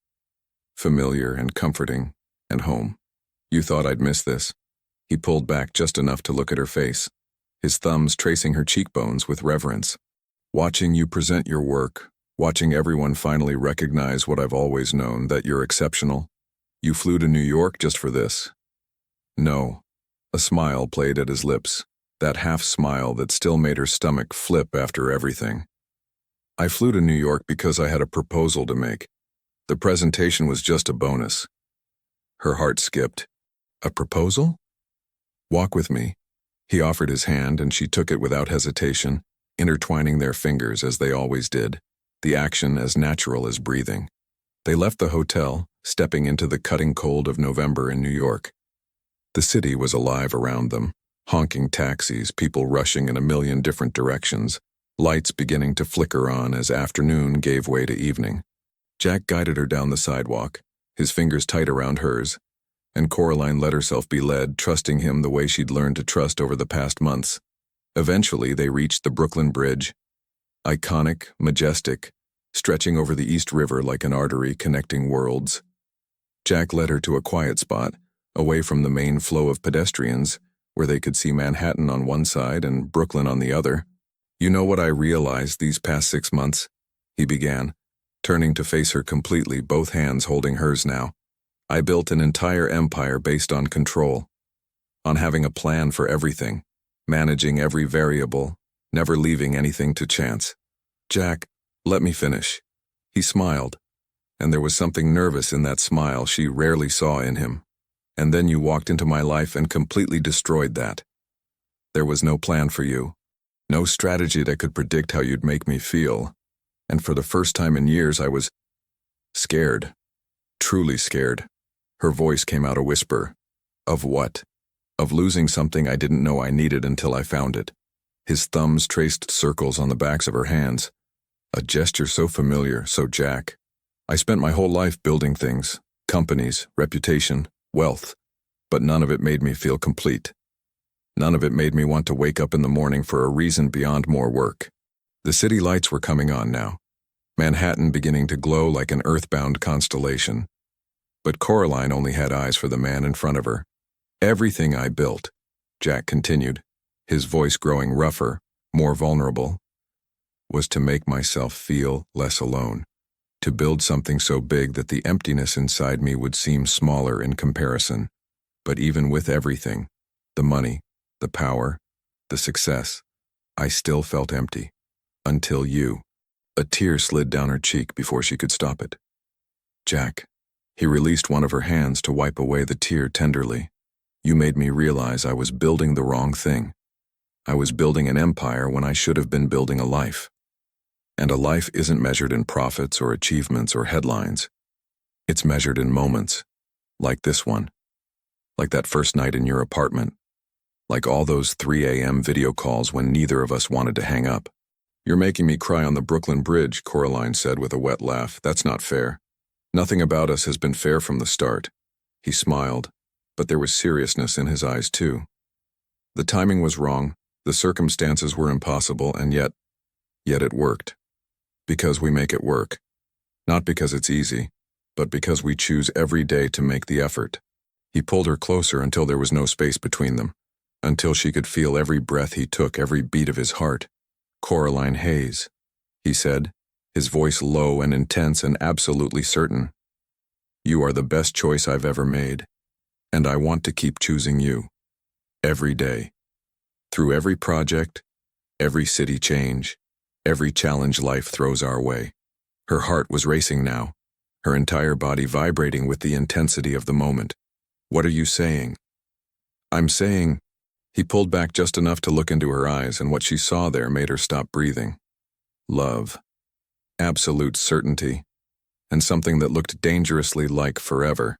Familiar and comforting, and home. "You thought I'd miss this?" He pulled back just enough to look at her face, his thumbs tracing her cheekbones with reverence. "Watching you present your work, watching everyone finally recognize what I've always known, that you're exceptional. You flew to New York just for this." "No." A smile played at his lips, that half smile that still made her stomach flip after everything. "I flew to New York because I had a proposal to make. The presentation was just a bonus." Her heart skipped. "A proposal?" "Walk with me." He offered his hand and she took it without hesitation, intertwining their fingers as they always did, the action as natural as breathing. They left the hotel, stepping into the cutting cold of November in New York. The city was alive around them, honking taxis, people rushing in a million different directions, lights beginning to flicker on as afternoon gave way to evening. Jack guided her down the sidewalk, his fingers tight around hers, and Coraline let herself be led, trusting him the way she'd learned to trust over the past months. Eventually, they reached the Brooklyn Bridge, iconic, majestic, stretching over the East River like an artery connecting worlds. Jack led her to a quiet spot, away from the main flow of pedestrians, where they could see Manhattan on one side and Brooklyn on the other. "You know what I realized these past 6 months?" he began, turning to face her completely, both hands holding hers now. "I built an entire empire based on control, on having a plan for everything, managing every variable, never leaving anything to chance." "Jack, let me finish." He smiled, and there was something nervous in that smile she rarely saw in him. "And then you walked into my life and completely destroyed that. There was no plan for you, no strategy that could predict how you'd make me feel. And for the first time in years I was scared, truly scared." Her voice came out a whisper. "Of what?" "Of losing something I didn't know I needed until I found it." His thumbs traced circles on the backs of her hands, a gesture so familiar, so Jack. "I spent my whole life building things, companies, reputation, wealth, but none of it made me feel complete. None of it made me want to wake up in the morning for a reason beyond more work." The city lights were coming on now, Manhattan beginning to glow like an earthbound constellation. But Coraline only had eyes for the man in front of her. "Everything I built," Jack continued, his voice growing rougher, more vulnerable, "was to make myself feel less alone, to build something so big that the emptiness inside me would seem smaller in comparison. But even with everything, the money, the power, the success, I still felt empty. Until you." A tear slid down her cheek before she could stop it. "Jack." He released one of her hands to wipe away the tear tenderly. "You made me realize I was building the wrong thing. I was building an empire when I should have been building a life. And a life isn't measured in profits or achievements or headlines. It's measured in moments, like this one." Like that first night in your apartment. Like all those 3 a.m. video calls when neither of us wanted to hang up. You're making me cry on the Brooklyn Bridge, Coraline said with a wet laugh. That's not fair. Nothing about us has been fair from the start. He smiled, but there was seriousness in his eyes too. The timing was wrong, the circumstances were impossible, and yet it worked. Because we make it work. Not because it's easy, but because we choose every day to make the effort. He pulled her closer until there was no space between them, until she could feel every breath he took, every beat of his heart. Coraline Hayes, he said, his voice low and intense and absolutely certain. You are the best choice I've ever made, and I want to keep choosing you. Every day. Through every project, every city change, every challenge life throws our way. Her heart was racing now, her entire body vibrating with the intensity of the moment. What are you saying? I'm saying... He pulled back just enough to look into her eyes, and what she saw there made her stop breathing. Love. Absolute certainty. And something that looked dangerously like forever.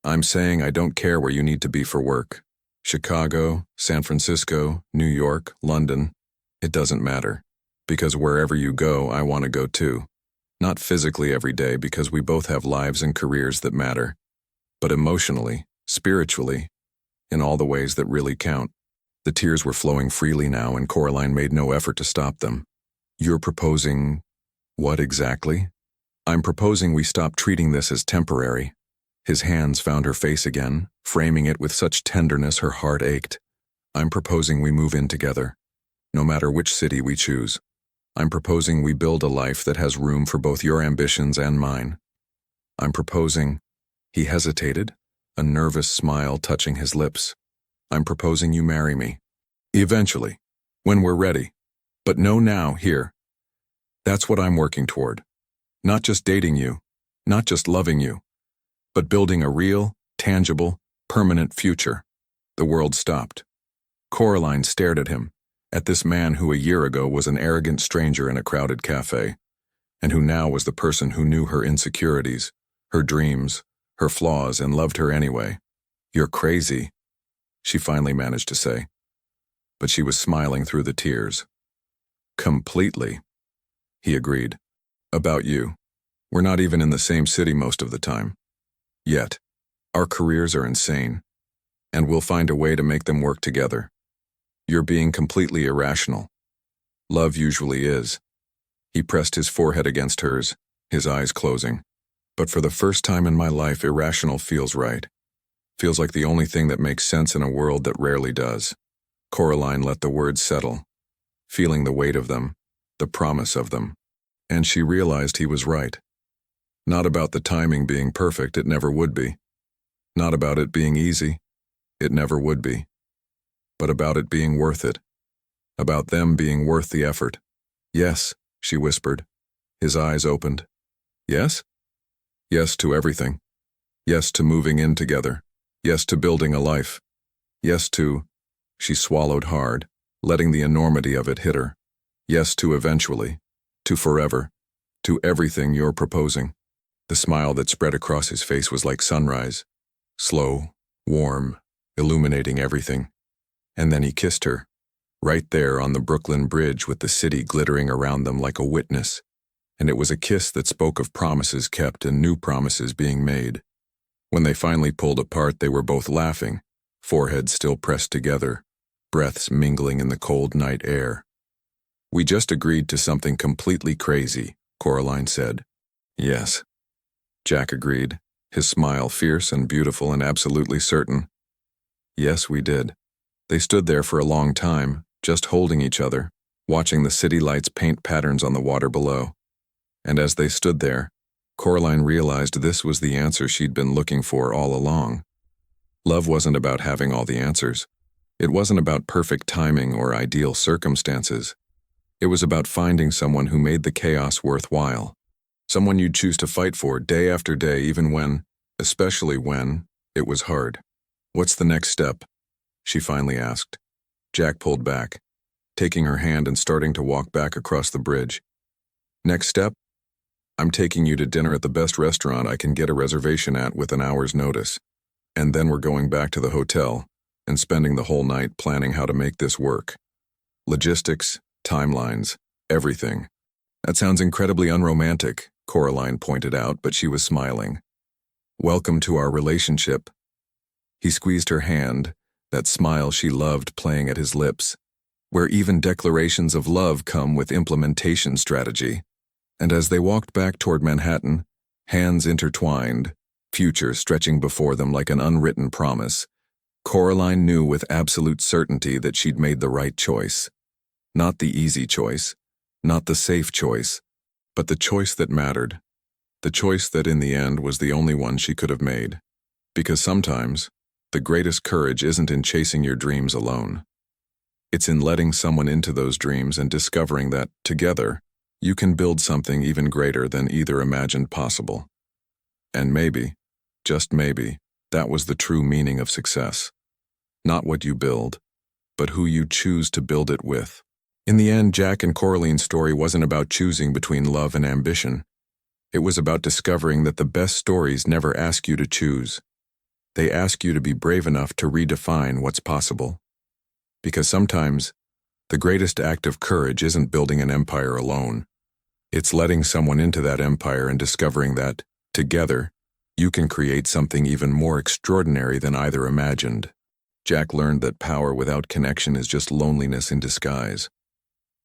I'm saying I don't care where you need to be for work. Chicago, San Francisco, New York, London. It doesn't matter. Because wherever you go, I want to go too. Not physically every day, because we both have lives and careers that matter. But emotionally, spiritually, in all the ways that really count. The tears were flowing freely now, and Coraline made no effort to stop them. You're proposing... what exactly? I'm proposing we stop treating this as temporary. His hands found her face again, framing it with such tenderness her heart ached. I'm proposing we move in together, no matter which city we choose. I'm proposing we build a life that has room for both your ambitions and mine. I'm proposing... He hesitated, a nervous smile touching his lips. I'm proposing you marry me. Eventually, when we're ready. But no now, here. That's what I'm working toward. Not just dating you, not just loving you, but building a real, tangible, permanent future. The world stopped. Coraline stared at him, at this man who a year ago was an arrogant stranger in a crowded cafe, and who now was the person who knew her insecurities, her dreams, her flaws, and loved her anyway. You're crazy, she finally managed to say. But she was smiling through the tears. Completely, he agreed. About you. We're not even in the same city most of the time. Yet. Our careers are insane, and we'll find a way to make them work together. You're being completely irrational. Love usually is. He pressed his forehead against hers, his eyes closing. But for the first time in my life, irrational feels right. Feels like the only thing that makes sense in a world that rarely does. Coraline let the words settle, feeling the weight of them, the promise of them. And she realized he was right. Not about the timing being perfect, it never would be. Not about it being easy, it never would be. But about it being worth it. About them being worth the effort. Yes, she whispered. His eyes opened. Yes? Yes to everything. Yes to moving in together. Yes to building a life. Yes to... She swallowed hard, letting the enormity of it hit her. Yes to eventually. To forever. To everything you're proposing. The smile that spread across his face was like sunrise. Slow, warm, illuminating everything. And then he kissed her, right there on the Brooklyn Bridge with the city glittering around them like a witness. And it was a kiss that spoke of promises kept and new promises being made. When they finally pulled apart, they were both laughing, foreheads still pressed together, breaths mingling in the cold night air. We just agreed to something completely crazy, Coraline said. Yes. Jack agreed, his smile fierce and beautiful and absolutely certain. Yes, we did. They stood there for a long time, just holding each other, watching the city lights paint patterns on the water below. And as they stood there, Coraline realized this was the answer she'd been looking for all along. Love wasn't about having all the answers. It wasn't about perfect timing or ideal circumstances. It was about finding someone who made the chaos worthwhile. Someone you'd choose to fight for day after day, even when, especially when, it was hard. What's the next step? She finally asked. Jack pulled back, taking her hand and starting to walk back across the bridge. Next step? I'm taking you to dinner at the best restaurant I can get a reservation at with an hour's notice. And then we're going back to the hotel and spending the whole night planning how to make this work. Logistics, timelines, everything. That sounds incredibly unromantic, Coraline pointed out, but she was smiling. Welcome to our relationship. He squeezed her hand, that smile she loved playing at his lips, where even declarations of love come with implementation strategy. And as they walked back toward Manhattan, hands intertwined, future stretching before them like an unwritten promise, Coraline knew with absolute certainty that she'd made the right choice. Not the easy choice, not the safe choice, but the choice that mattered. The choice that in the end was the only one she could have made. Because sometimes, the greatest courage isn't in chasing your dreams alone. It's in letting someone into those dreams and discovering that, together, you can build something even greater than either imagined possible. And maybe, just maybe, that was the true meaning of success. Not what you build, but who you choose to build it with. In the end, Jack and Coraline's story wasn't about choosing between love and ambition. It was about discovering that the best stories never ask you to choose. They ask you to be brave enough to redefine what's possible. Because sometimes, the greatest act of courage isn't building an empire alone. It's letting someone into that empire and discovering that, together, you can create something even more extraordinary than either imagined. Jack learned that power without connection is just loneliness in disguise.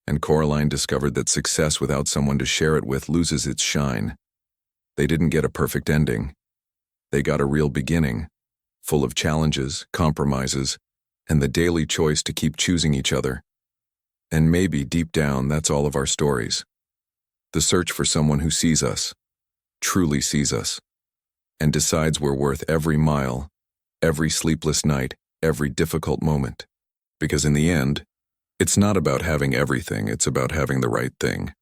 And Coraline discovered that success without someone to share it with loses its shine. They didn't get a perfect ending. They got a real beginning, full of challenges, compromises, and the daily choice to keep choosing each other. And maybe, deep down, that's all of our stories. The search for someone who sees us, truly sees us, and decides we're worth every mile, every sleepless night, every difficult moment. Because in the end, it's not about having everything, it's about having the right thing.